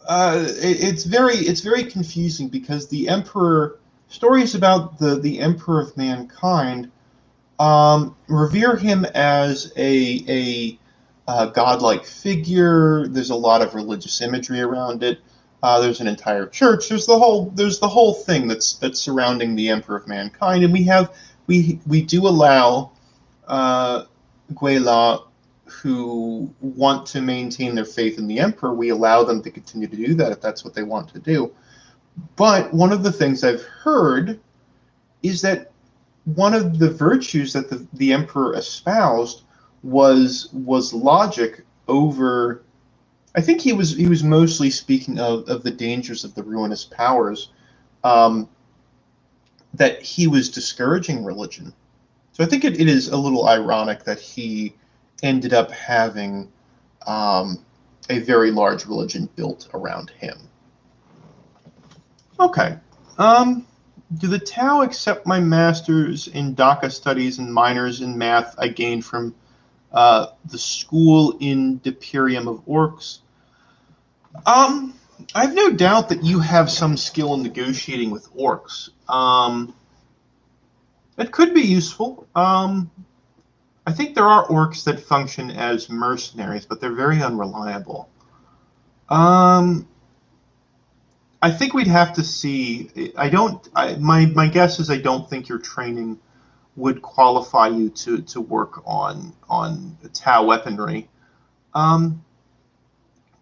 it's very confusing because the Emperor stories about the Emperor of Mankind revere him as a godlike figure. There's a lot of religious imagery around it. There's an entire church. There's the whole thing that's surrounding the Emperor of Mankind, and we do allow Guela who want to maintain their faith in the Emperor. We allow them to continue to do that if that's what they want to do. But one of the things I've heard is that one of the virtues that the Emperor espoused was logic over. I think he was mostly speaking of the dangers of the ruinous powers. That he was discouraging religion. So I think it is a little ironic that he ended up having a very large religion built around him. Okay. Do the Tao accept my master's in Dhaka studies and minors in math I gained from the school in Deperium of Orcs? I have no doubt that you have some skill in negotiating with Orcs. It could be useful. I think there are Orcs that function as mercenaries, but they're very unreliable. I think we'd have to see. My guess is I don't think your training would qualify you to work on Tau weaponry.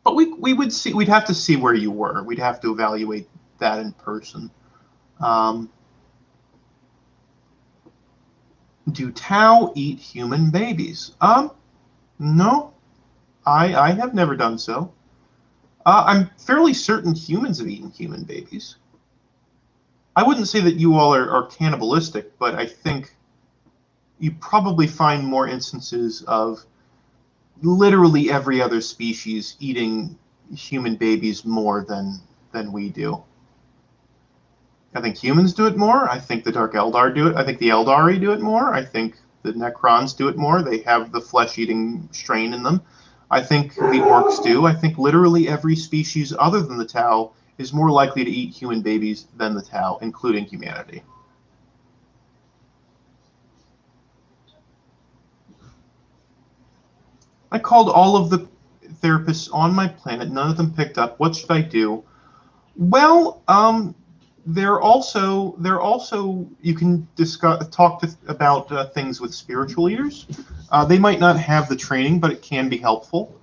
But we would see. We'd have to see where you were. We'd have to evaluate that in person. Do Tau eat human babies? No, I have never done so. I'm fairly certain humans have eaten human babies. I wouldn't say that you all are cannibalistic, but I think you probably find more instances of literally every other species eating human babies more than we do. I think humans do it more. I think the Dark Eldar do it. I think the Eldari do it more. I think the Necrons do it more. They have the flesh-eating strain in them. I think the Orcs do. I think literally every species other than the Tau is more likely to eat human babies than the Tau, including humanity. I called all of the therapists on my planet. None of them picked up. What should I do? Well, they're also you can talk about things with spiritual leaders. They might not have the training, but it can be helpful.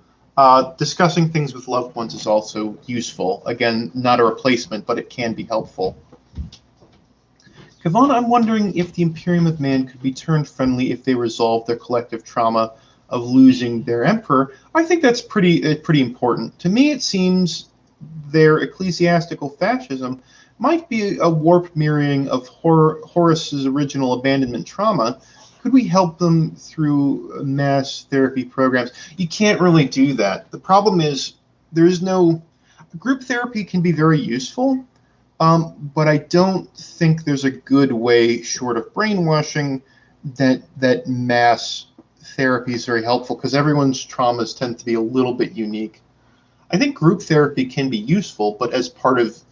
Discussing things with loved ones is also useful. Again, not a replacement, but it can be helpful. Kev'aun, I'm wondering if the Imperium of Man could be turned friendly if they resolve their collective trauma of losing their emperor. I think that's pretty important. To me, it seems their ecclesiastical fascism might be a warped mirroring of Horus's original abandonment trauma. Could we help them through mass therapy programs? You can't really do that. The problem is there is no group therapy can be very useful, but I don't think there's a good way, short of brainwashing, that mass therapy is very helpful because everyone's traumas tend to be a little bit unique. I think group therapy can be useful, but as part of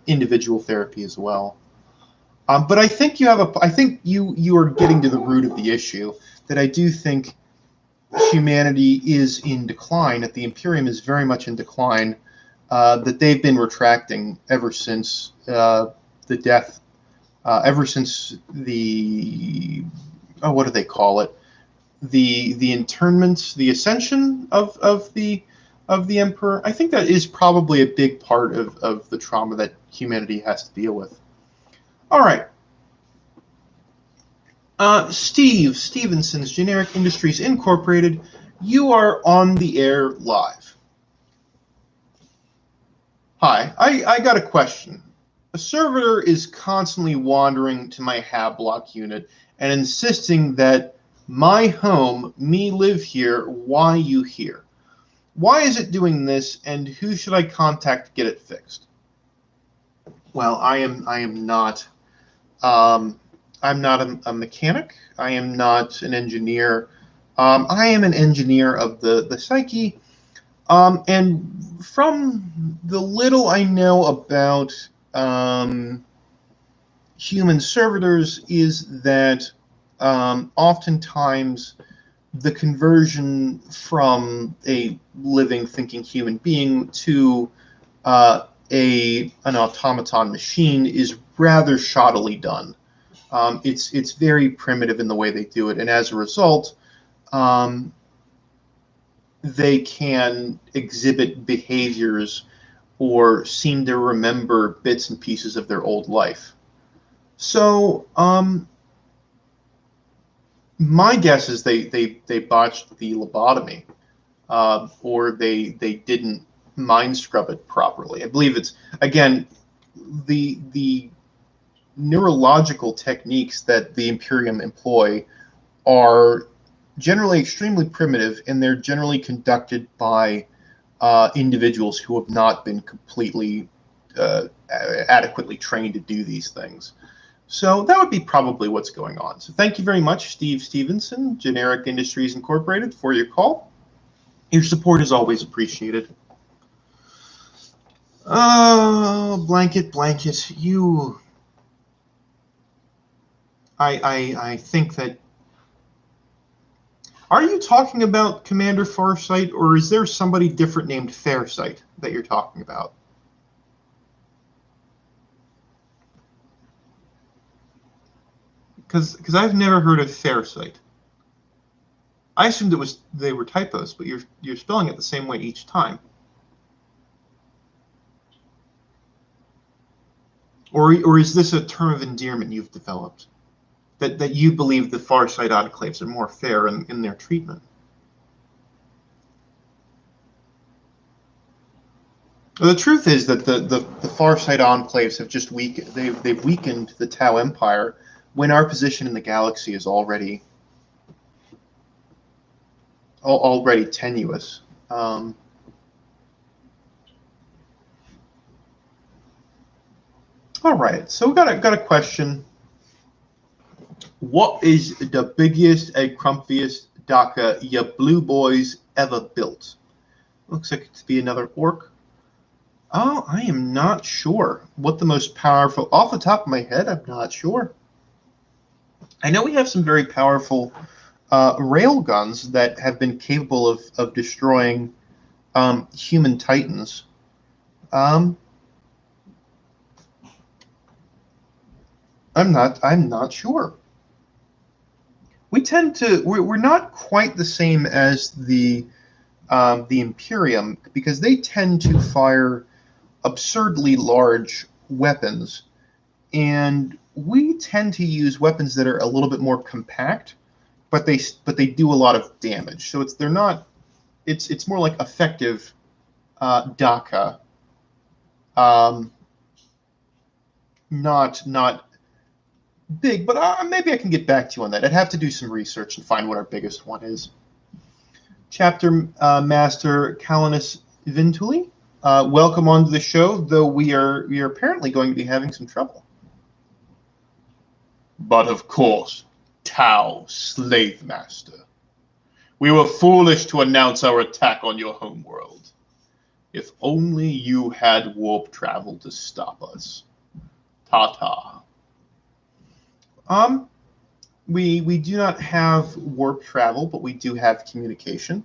individual therapy as well. But I think you are getting to the root of the issue. That I do think humanity is in decline, that the Imperium is very much in decline, that they've been retracting ever since the death, ever since the, oh, what do they call it? The internment, the ascension of the Emperor. I think that is probably a big part of the trauma that humanity has to deal with. All right. Steve Stevenson's Generic Industries Incorporated, you are on the air live. Hi, I got a question. A servitor is constantly wandering to my Hablock unit and insisting that my home, me live here, why you here? Why is it doing this, and who should I contact to get it fixed? Well, I am not I'm not a mechanic. I am not an engineer. I am an engineer of the psyche. And from the little I know about human servitors is that oftentimes the conversion from a living, thinking human being to an automaton machine is rather shoddily done. It's very primitive in the way they do it, and as a result, they can exhibit behaviors or seem to remember bits and pieces of their old life. So, my guess is they botched the lobotomy, or they didn't mind scrub it properly. I believe it's, again, the neurological techniques that the Imperium employ are generally extremely primitive, and they're generally conducted by individuals who have not been completely adequately trained to do these things. So that would be probably what's going on. So thank you very much, Steve Stevenson, Generic Industries Incorporated, for your call. Your support is always appreciated. Blanket, you... I think that... Are you talking about Commander Farsight, or is there somebody different named Fairsight that you're talking about? Because I've never heard of Fairsight. I assumed they were typos, but you're spelling it the same way each time. Or is this a term of endearment you've developed? That you believe the Farsight enclaves are more fair in their treatment? Well, the truth is that the Farsight enclaves have just weakened. They've weakened the Tau Empire when our position in the galaxy is already tenuous. All right, so we got a question. What is the biggest and crumpiest Daka ya blue boys ever built? Looks like it to be another orc. Oh, I am not sure what the most powerful. Off the top of my head, I'm not sure. I know we have some very powerful rail guns that have been capable of destroying human titans. I'm not sure. We're not quite the same as the Imperium, because they tend to fire absurdly large weapons, and we tend to use weapons that are a little bit more compact, but they do a lot of damage. So it's more like effective Daka, not big, but maybe I can get back to you on that. I'd have to do some research and find what our biggest one is. Chapter Master Calinus Vintuli, welcome onto the show, though we are apparently going to be having some trouble. But of course, Tau, Slave Master. We were foolish to announce our attack on your homeworld. If only you had warp travel to stop us. Ta-ta. We do not have warp travel, but we do have communication.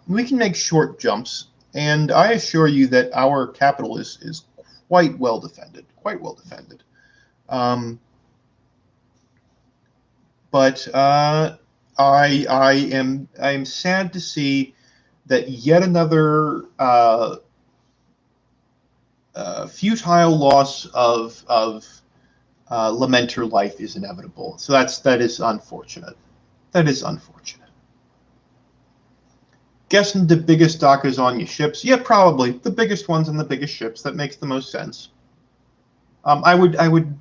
We can make short jumps, and I assure you that our capital is quite well defended. Quite well defended. Um, but I am sad to see that yet another futile loss of Lamenter life is inevitable. So that is unfortunate. That is unfortunate. Guessing the biggest dock is on your ships. Yeah, probably the biggest ones on the biggest ships. That makes the most sense. I would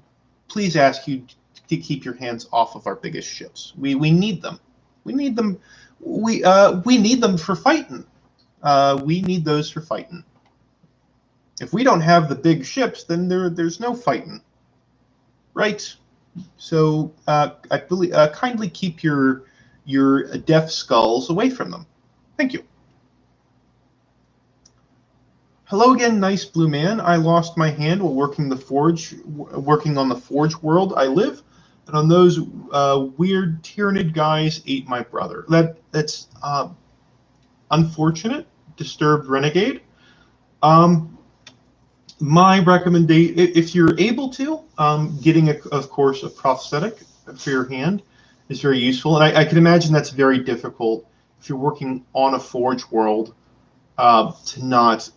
please ask you to keep your hands off of our biggest ships. We need them. We need them. We need them for fighting. We need those for fighting. If we don't have the big ships, then there's no fighting, right? So I believe kindly keep your deaf skulls away from them. Thank you. Hello again, nice blue man. I lost my hand while working on the forge world I live, and on those weird Tyranid guys ate my brother. That's unfortunate. Disturbed renegade. My recommendation, if you're able to, getting of course a prosthetic for your hand is very useful, and I can imagine that's very difficult if you're working on a forge world to not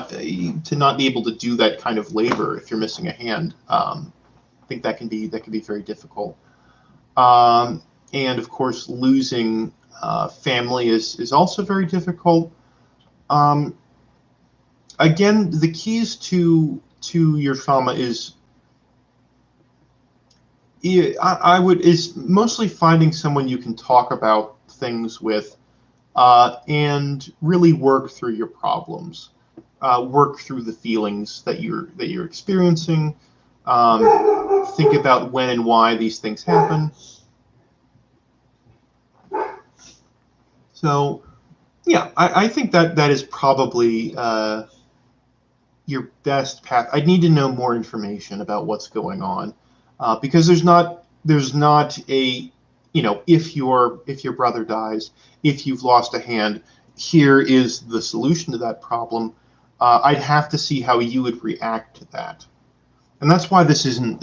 be able to do that kind of labor if you're missing a hand. I think that can be very difficult. And of course, losing family is also very difficult. Again, the keys to your trauma is is mostly finding someone you can talk about things with, and really work through your problems, work through the feelings that you're experiencing. Think about when and why these things happen. So, yeah, I think that is probably your best path. I need to know more information about what's going on, because there's not a, if your brother dies, if you've lost a hand, here is the solution to that problem. I'd have to see how you would react to that, and that's why this isn't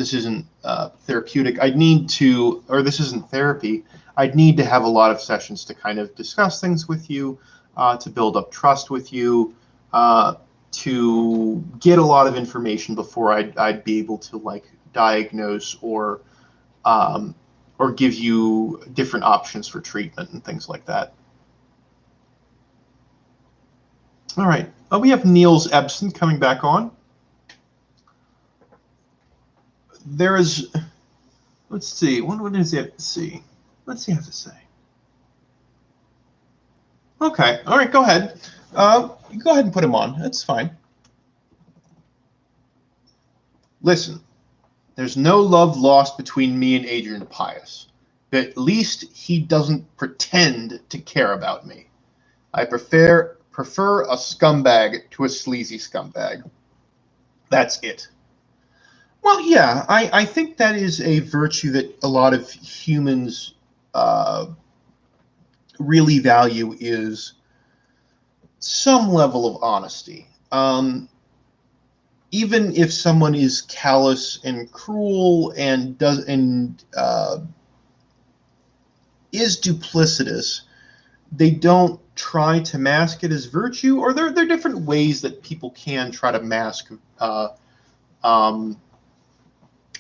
therapeutic. This isn't therapy. I'd need to have a lot of sessions to kind of discuss things with you, to build up trust with you, to get a lot of information before I'd be able to diagnose or give you different options for treatment and things like that. All right. We have Niels Ebsen coming back on. There is, let's see, what does he have to see? What's he have to say? Okay. All right. Go ahead. Go ahead and put him on. That's fine. Listen, there's no love lost between me and Adrian Pius. But at least he doesn't pretend to care about me. I prefer a scumbag to a sleazy scumbag. That's it. Well, yeah, I think that is a virtue that a lot of humans really value, is some level of honesty. Even if someone is callous and cruel and is duplicitous, they don't try to mask it as virtue, or there are different ways that people can try to mask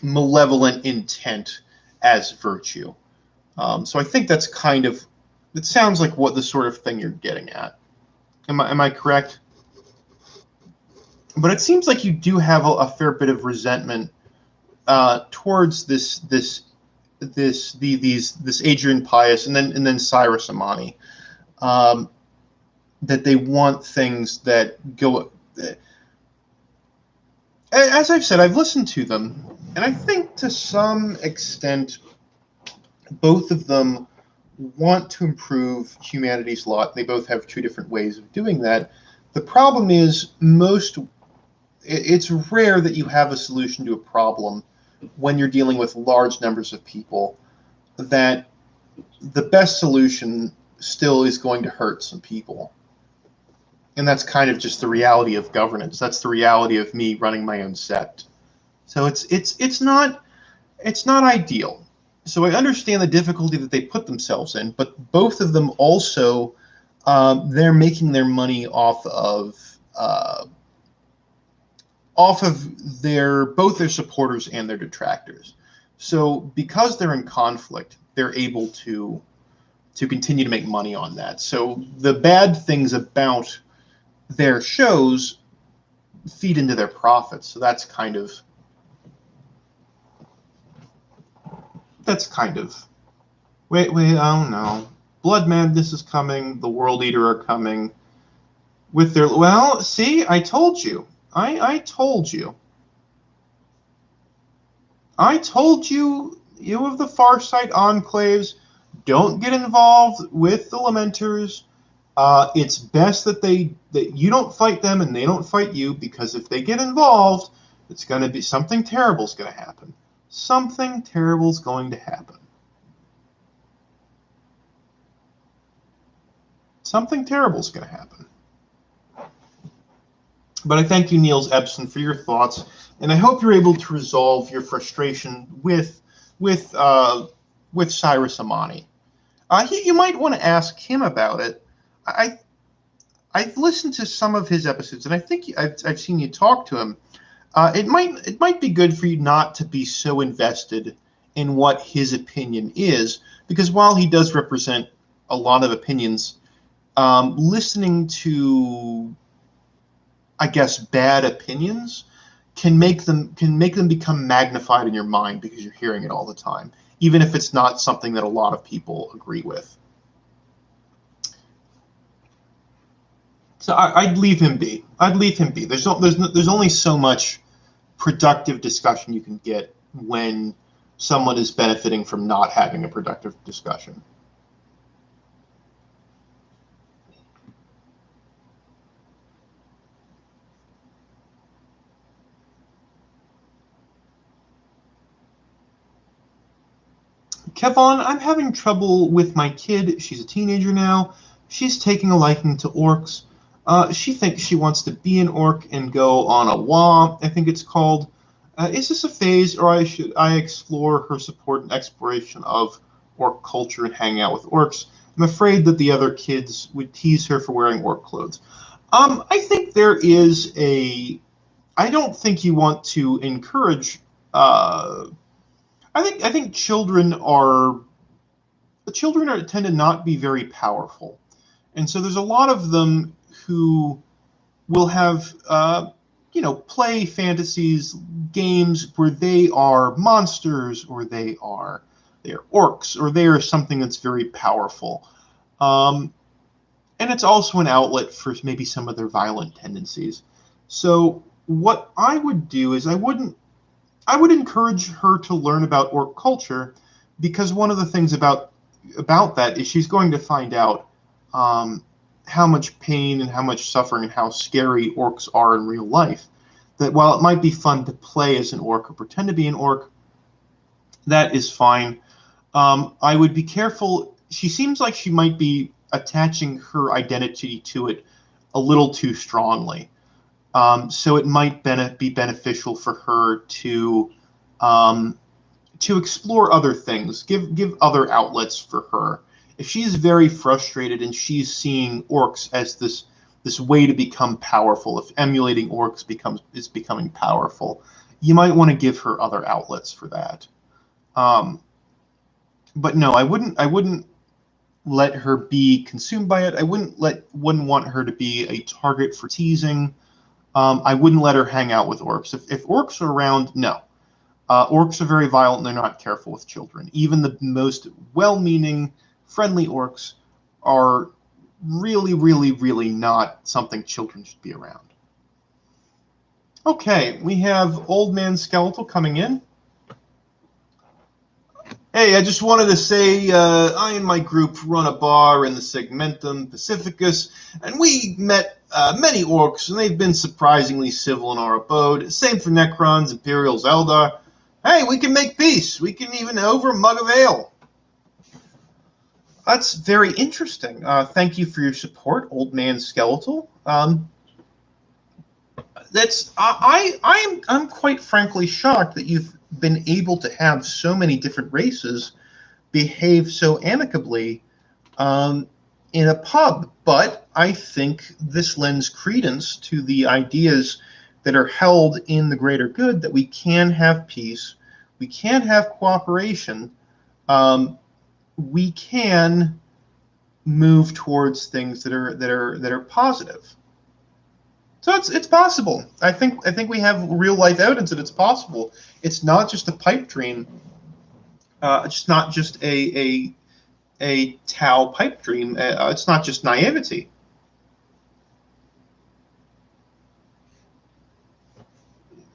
malevolent intent as virtue. So I think that's it sounds like what the sort of thing you're getting at. Am I correct? But it seems like you do have a fair bit of resentment towards this Adrian Pius and then Cyrus Amani, that they want things that go. As I've said, I've listened to them, and I think to some extent, both of them want to improve humanity's lot. They both have two different ways of doing that. The problem is it's rare that you have a solution to a problem when you're dealing with large numbers of people, that the best solution still is going to hurt some people. And that's kind of just the reality of governance. That's the reality of me running my own sect. So it's not ideal. So I understand the difficulty that they put themselves in, but both of them also they're making their money off of both their supporters and their detractors. So because they're in conflict, they're able to continue to make money on that. So the bad things about their shows feed into their profits. So that's kind of wait, oh no. Blood Madness is coming, the World Eater are coming with their, well, see, I told you. I told you. I told you, you of the Farsight Enclaves, don't get involved with the Lamenters. It's best that you don't fight them and they don't fight you, because if they get involved, it's going to be something terrible's going to happen. Something terrible's going to happen. Something terrible's going to happen. But I thank you, Niels Epson, for your thoughts, and I hope you're able to resolve your frustration with Cyrus Amani. You might want to ask him about it. I've listened to some of his episodes, and I think I've seen you talk to him. It might be good for you not to be so invested in what his opinion is, because while he does represent a lot of opinions, listening to, I guess, bad opinions can make them become magnified in your mind because you're hearing it all the time, even if it's not something that a lot of people agree with. So I'd leave him be. I'd leave him be. There's only so much productive discussion you can get when someone is benefiting from not having a productive discussion. Kev'aun, I'm having trouble with my kid. She's a teenager now. She's taking a liking to orcs. She thinks she wants to be an orc and go on a WA, I think it's called. Is this a phase, or should I explore her support and exploration of orc culture and hang out with orcs? I'm afraid that the other kids would tease her for wearing orc clothes. I think there is a... I don't think you want to encourage... I think children tend to not be very powerful, and so there's a lot of them who will have play fantasies, games where they are monsters, or they're orcs, or they are something that's very powerful, and it's also an outlet for maybe some of their violent tendencies. So what I would do is I would encourage her to learn about orc culture, because one of the things about that is she's going to find out how much pain and how much suffering and how scary orcs are in real life. That while it might be fun to play as an orc or pretend to be an orc, that is fine. I would be careful. She seems like she might be attaching her identity to it a little too strongly. So it might be beneficial for her to explore other things, give other outlets for her. If she's very frustrated and she's seeing orcs as this way to become powerful, if emulating orcs is becoming powerful, you might want to give her other outlets for that. But no, I wouldn't let her be consumed by it. I wouldn't want her to be a target for teasing. I wouldn't let her hang out with orcs. If orcs are around, no. Orcs are very violent and they're not careful with children. Even the most well-meaning, friendly orcs are really, really, really not something children should be around. Okay, we have Old Man Skeletal coming in. Hey, I just wanted to say I and my group run a bar in the Segmentum Pacificus, and we met many orcs, and they've been surprisingly civil in our abode. Same for Necrons, Imperials, Eldar. Hey, we can make peace. We can even over a mug of ale. That's very interesting. Thank you for your support, Old Man Skeletal. I'm quite frankly shocked that you've been able to have so many different races behave so amicably in a pub. But I think this lends credence to the ideas that are held in the greater good, that we can have peace, we can have cooperation, we can move towards things that are positive. So it's possible. I think we have real life evidence that it's possible. It's not just a pipe dream. It's not just a Tao pipe dream. It's not just naivety.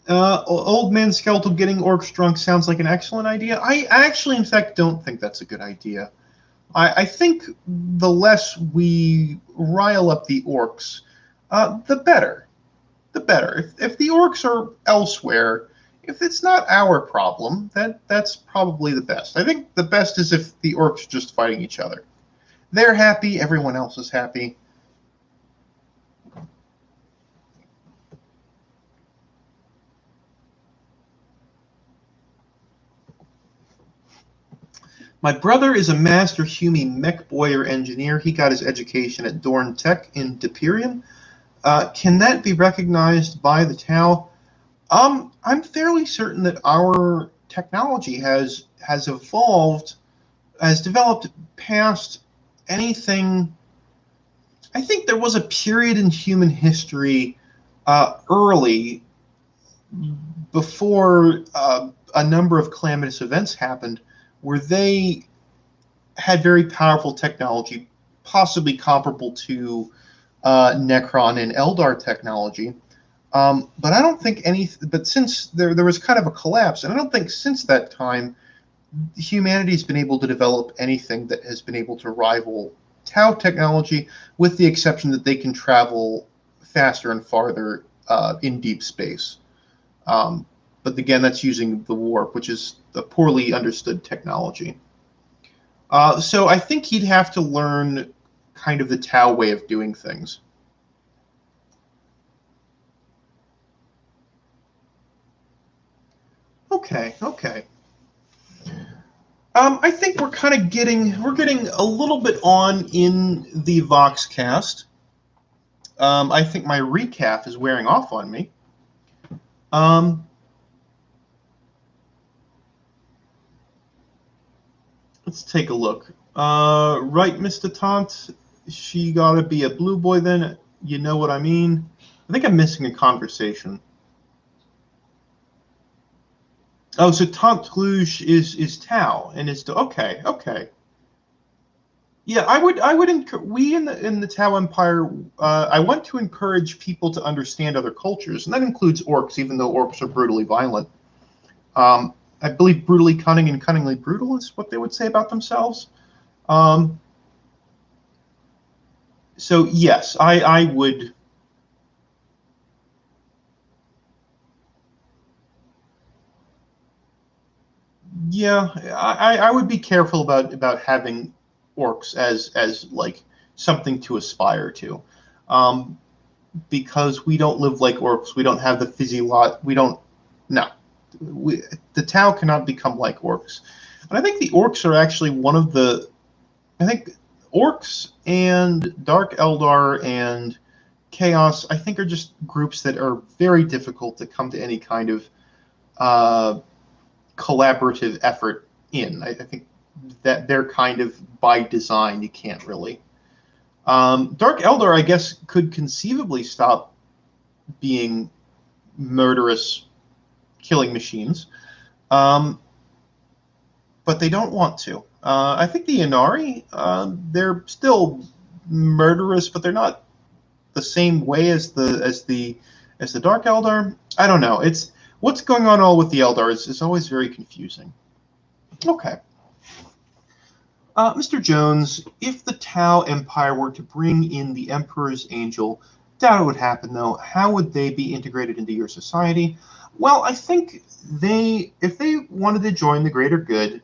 Old Man Skeletal getting orcs drunk sounds like an excellent idea. I actually, in fact, don't think that's a good idea. I think the less we rile up the orcs, the better. The better. If the orcs are elsewhere, if it's not our problem, that's probably the best. I think the best is if the orcs are just fighting each other. They're happy, everyone else is happy. My brother is a master Humi mech boyer engineer. He got his education at Dorn Tech in Deperium. Can that be recognized by the Tau? I'm fairly certain that our technology has evolved, has developed past anything. I think there was a period in human history early, before a number of calamitous events happened, where they had very powerful technology, possibly comparable to Necron and Eldar technology. But I don't think any. But since there was kind of a collapse, and I don't think since that time humanity's been able to develop anything that has been able to rival Tau technology, with the exception that they can travel faster and farther in deep space. But again, that's using the warp, which is a poorly understood technology. So I think he'd have to learn kind of the Tau way of doing things. Okay, okay. I think we're getting a little bit on in the Voxcast. I think my recap is wearing off on me. Let's take a look. Right, Mr. Taunt, she gotta be a blue boy then. You know what I mean? I think I'm missing a conversation. Oh, so Taunt Cluj is Tau, and is okay, okay. Yeah, we in the Tau Empire. I want to encourage people to understand other cultures, and that includes orcs, even though orcs are brutally violent. I believe brutally cunning and cunningly brutal is what they would say about themselves. So yes, I would. Yeah, I would be careful about having orcs as like something to aspire to, because we don't live like orcs. We don't have the physiolog. We don't. No, the Tau cannot become like orcs, and I think the orcs are actually one of the. I think orcs and Dark Eldar and Chaos, I think, are just groups that are very difficult to come to any kind of collaborative effort in. I think that they're kind of by design. You can't really. Dark Eldar, I guess, could conceivably stop being murderous killing machines, but they don't want to. I think the Inari, they're still murderous, but they're not the same way as the Dark Eldar. I don't know. It's what's going on all with the Eldar is always very confusing. Okay. Mr. Jones, if the Tau Empire were to bring in the Emperor's Angel, doubt it would happen though. How would they be integrated into your society? Well, I think if they wanted to join the greater good,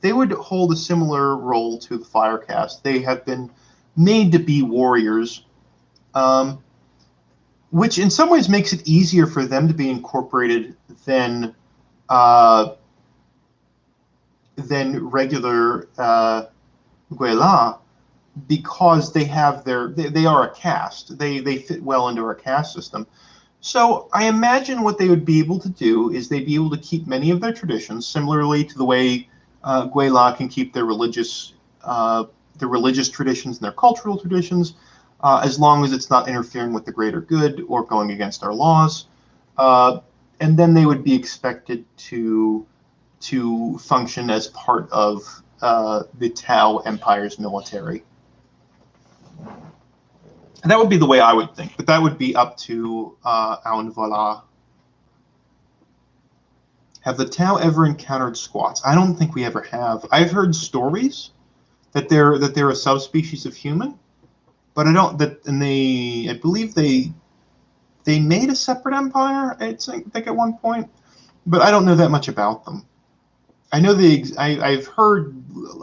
they would hold a similar role to the Fire Caste. They have been made to be warriors, um, which in some ways makes it easier for them to be incorporated uh, than regular Guela, because they are a caste. They fit well into our caste system. So I imagine what they would be able to do is they'd be able to keep many of their traditions, similarly to the way Guela can keep their religious traditions and their cultural traditions, as long as it's not interfering with the greater good or going against our laws. And then they would be expected to function as part of the Tao Empire's military. That would be the way I would think, but that would be up to Aunvala. Have the Tao ever encountered squats? I don't think we ever have. I've heard stories that they're a subspecies of human, but I believe they made a separate empire. I think at one point, but I don't know that much about them. I know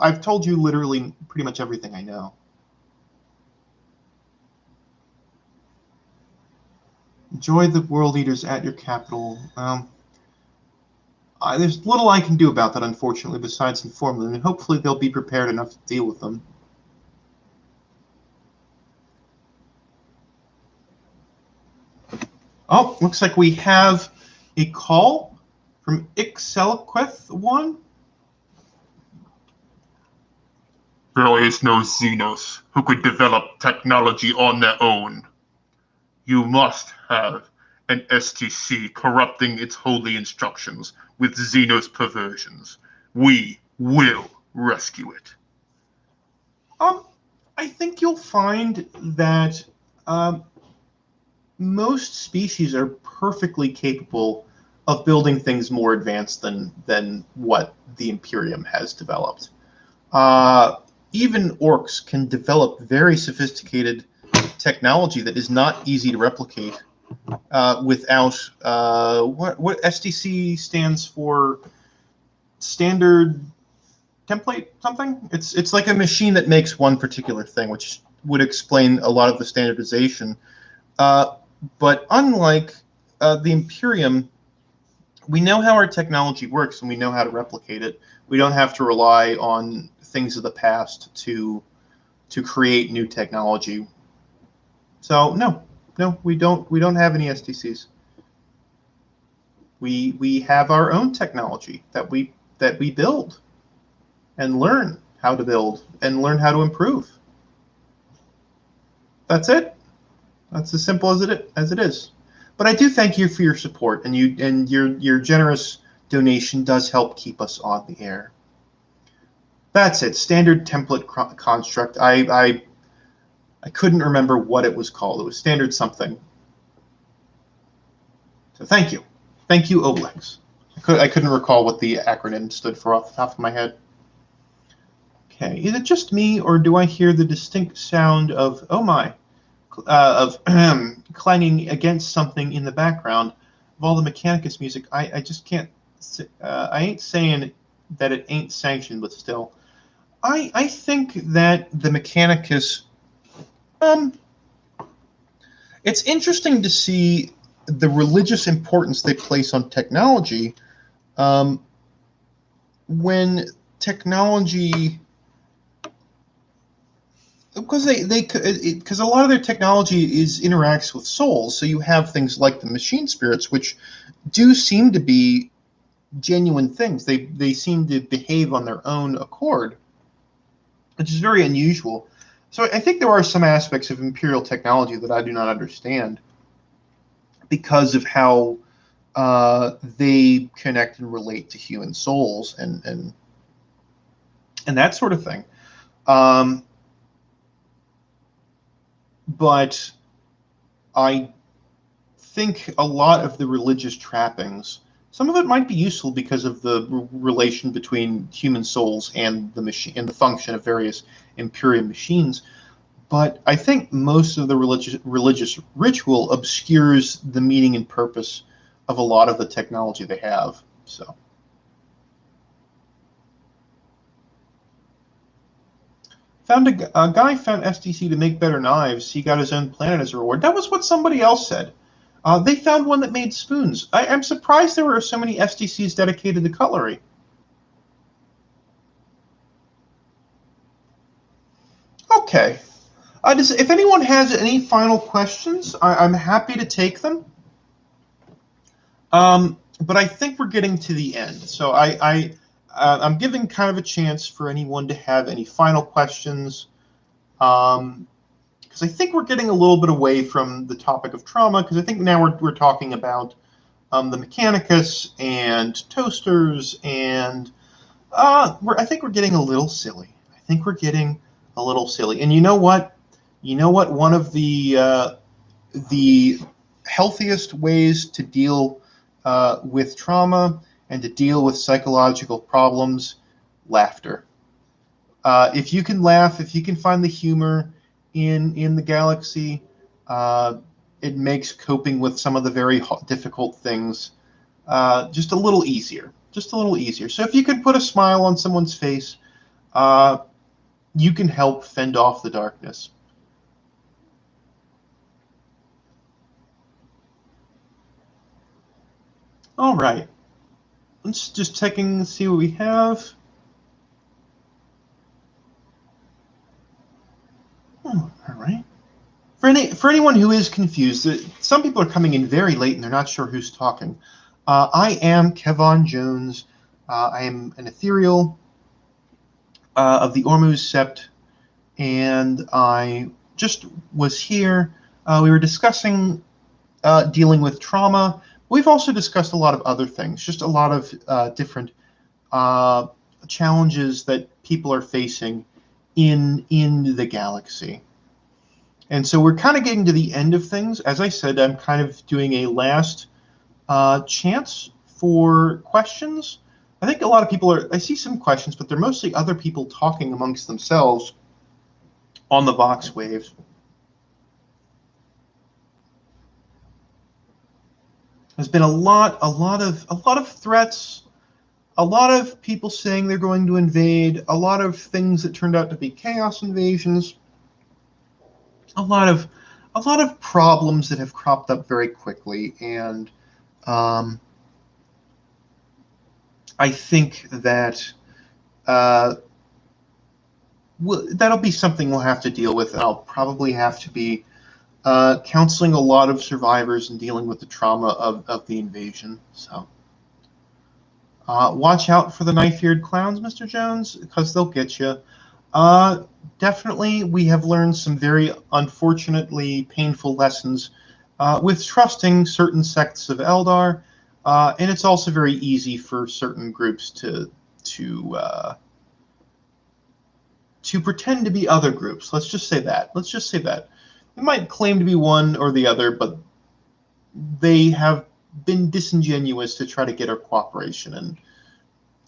I've told you literally pretty much everything I know. Enjoy the world eaters at your capital. There's little I can do about that, unfortunately, besides inform them, and hopefully they'll be prepared enough to deal with them. Oh, looks like we have a call from Ixelquith1. There is no Xenos who could develop technology on their own. You must have an STC corrupting its holy instructions with Xenos perversions. We will rescue it. I think you'll find that most species are perfectly capable of building things more advanced than what the Imperium has developed. Even orcs can develop very sophisticated technology that is not easy to replicate without what STC stands for. Standard template something. It's like a machine that makes one particular thing, which would explain a lot of the standardization. But unlike the Imperium, we know how our technology works and we know how to replicate it. We don't have to rely on things of the past to create new technology. So no, we don't have any STCs. We have our own technology that we build and learn how to build and learn how to improve. That's it. That's as simple as it is. But I do thank you for your support, and your generous donation does help keep us on the air. That's it. Standard template construct. I couldn't remember what it was called. It was standard something. So thank you. Thank you, Oblex. I couldn't recall what the acronym stood for off the top of my head. Okay, is it just me, or do I hear the distinct sound of, oh my, of clanging against something in the background of all the Mechanicus music? I just can't, I ain't saying that it ain't sanctioned, but still. I think that the Mechanicus, it's interesting to see the religious importance they place on technology when technology, because because a lot of their technology interacts with souls. So you have things like the machine spirits, which do seem to be genuine things. They seem to behave on their own accord, which is very unusual. So I think there are some aspects of Imperial technology that I do not understand because of how they connect and relate to human souls and that sort of thing. But I think a lot of the religious trappings, some of it might be useful because of the relation between human souls and the machine and the function of various Imperium machines. But I think most of the religious ritual obscures the meaning and purpose of a lot of the technology they have. So. A guy found SDC to make better knives. He got his own planet as a reward. That was what somebody else said. They found one that made spoons. I'm surprised there were so many SDCs dedicated to cutlery. Okay. If anyone has any final questions, I'm happy to take them. But I think we're getting to the end. So I'm giving kind of a chance for anyone to have any final questions, because I think we're getting a little bit away from the topic of trauma, because I think now we're talking about the Mechanicus and toasters, and I think we're getting a little silly. I think we're getting a little silly. And you know what? One of the healthiest ways to deal with trauma and to deal with psychological problems, laughter. If you can laugh, if you can find the humor in the galaxy, it makes coping with some of the very difficult things just a little easier. Just a little easier. So if you can put a smile on someone's face, you can help fend off the darkness. All right. Let's just checking, see what we have. Oh, all right. For anyone who is confused, some people are coming in very late and they're not sure who's talking. I am Kev'aun Jones. I am an ethereal of the Ormuz Sept, and I just was here. We were discussing dealing with trauma. We've also discussed a lot of other things, just a lot of different challenges that people are facing in the galaxy. And so we're kind of getting to the end of things. As I said, I'm kind of doing a last chance for questions. I think a lot of people I see some questions, but they're mostly other people talking amongst themselves on the Vox waves. There's been a lot of threats, a lot of people saying they're going to invade, a lot of things that turned out to be chaos invasions, a lot of problems that have cropped up very quickly, and I think that that'll be something we'll have to deal with, and I'll probably have to be counseling a lot of survivors and dealing with the trauma of the invasion. So watch out for the knife-eared clowns, Mr. Jones, because they'll get you. Definitely, we have learned some very unfortunately painful lessons with trusting certain sects of Eldar, and it's also very easy for certain groups to pretend to be other groups. Let's just say that. They might claim to be one or the other, but they have been disingenuous to try to get our cooperation, and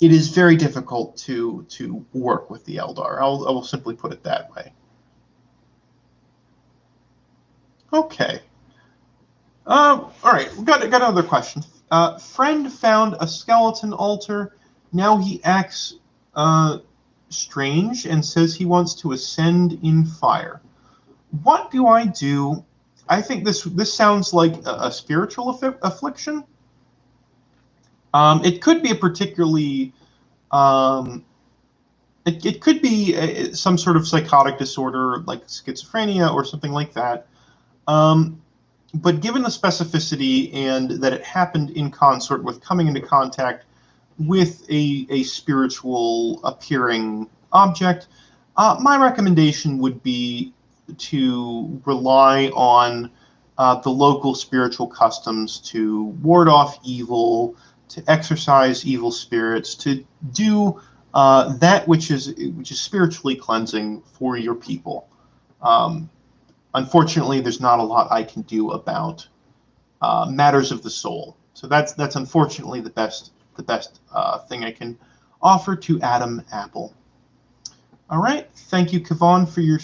it is very difficult to work with the Eldar. I will simply put it that way. Okay. All right, we got another question. Friend found a skeleton altar. Now he acts strange and says he wants to ascend in fire. What do I do? I think this sounds like a spiritual affliction. It could be a particularly it could be some sort of psychotic disorder like schizophrenia or something like that. But given the specificity and that it happened in consort with coming into contact with a spiritual appearing object, my recommendation would be to rely on the local spiritual customs to ward off evil, to exorcise evil spirits, to do that which is spiritually cleansing for your people. Unfortunately, there's not a lot I can do about matters of the soul. So that's unfortunately the best thing I can offer to Adam Apple. All right, thank you, Kev'aun, for your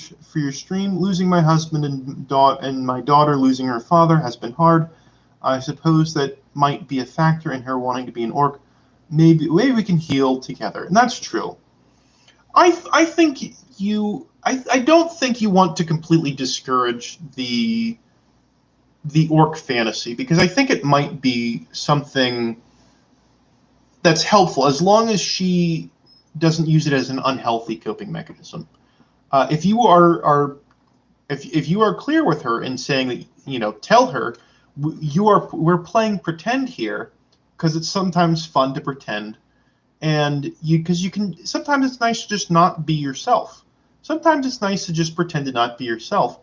stream. Losing my husband and my daughter losing her father has been hard. I suppose that might be a factor in her wanting to be an orc. Maybe we can heal together, and that's true. I think I don't think you want to completely discourage the orc fantasy, because I think it might be something that's helpful as long as she doesn't use it as an unhealthy coping mechanism. If you are clear with her in saying that, tell her we're playing pretend here because it's sometimes fun to pretend, and because you can sometimes it's nice to just not be yourself. Sometimes it's nice to just pretend to not be yourself.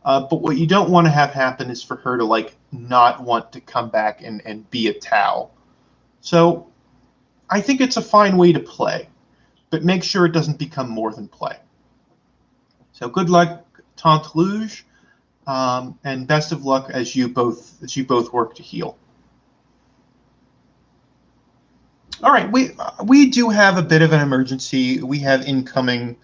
But what you don't want to have happen is for her to not want to come back and be a Tao. So I think it's a fine way to play, but make sure it doesn't become more than play. So good luck, Tante Luge, and best of luck as you both work to heal. All right, we do have a bit of an emergency. We have an incoming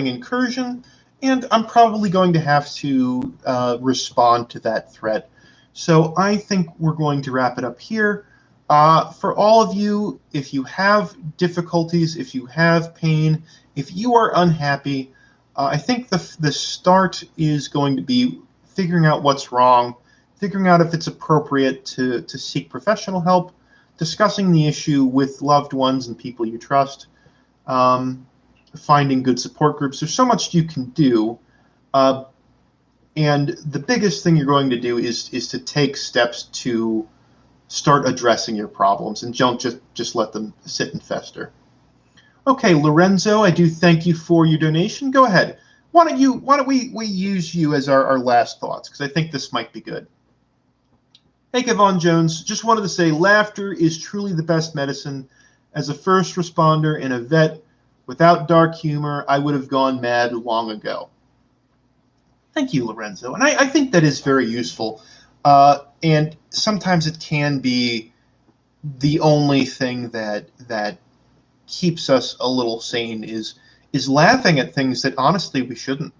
incursion, and I'm probably going to have to respond to that threat. So I think we're going to wrap it up here. For all of you, if you have difficulties, if you have pain, if you are unhappy, I think the start is going to be figuring out what's wrong, figuring out if it's appropriate to seek professional help, discussing the issue with loved ones and people you trust, finding good support groups. There's so much you can do. And the biggest thing you're going to do is to take steps to start addressing your problems, and don't just let them sit and fester. Okay, Lorenzo, I do thank you for your donation. Go ahead. Why don't we use you as our last thoughts, because I think this might be good. Hey, Kev'aun Jones, just wanted to say laughter is truly the best medicine. As a first responder and a vet, without dark humor, I would have gone mad long ago. Thank you, Lorenzo. And I think that is very useful. And sometimes it can be the only thing that keeps us a little sane is laughing at things that honestly we shouldn't.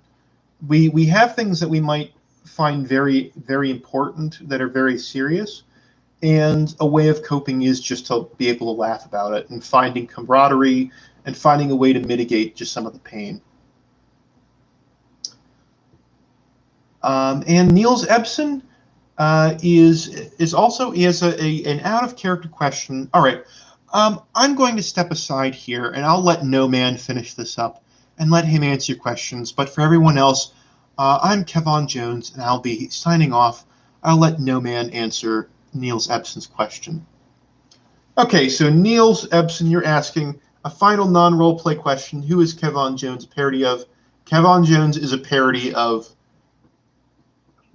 We have things that we might find very, very important, that are very serious, and a way of coping is just to be able to laugh about it and finding camaraderie and finding a way to mitigate just some of the pain. And Niels Ebsen is also an out of character question. All right, I'm going to step aside here, and I'll let No Man finish this up and let him answer your questions. But for everyone else, I'm Kev'aun Jones, and I'll be signing off. I'll let No Man answer Niels Ebsen's question. Okay, so Niels Ebsen, you're asking a final non-roleplay question. Who is Kev'aun Jones a parody of? Kev'aun Jones is a parody of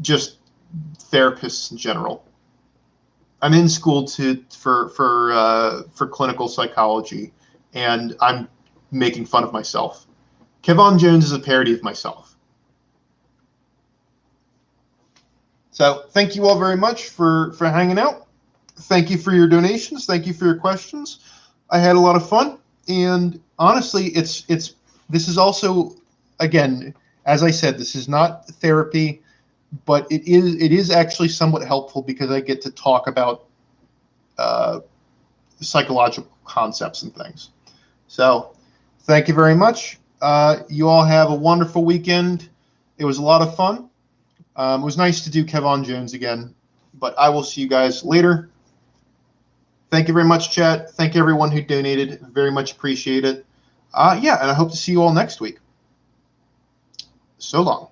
just therapists in general. I'm in school for clinical psychology, and I'm making fun of myself. Kev'aun Jones is a parody of myself. So thank you all very much for hanging out. Thank you for your donations. Thank you for your questions. I had a lot of fun, and honestly, this is also, again, as I said, this is not therapy, but it is actually somewhat helpful because I get to talk about psychological concepts and things. So thank you very much. You all have a wonderful weekend. It was a lot of fun. It was nice to do Kev'aun Jones again, but I will see you guys later. Thank you very much, chat. Thank you everyone who donated. Very much appreciate it. Yeah, and I hope to see you all next week. So long.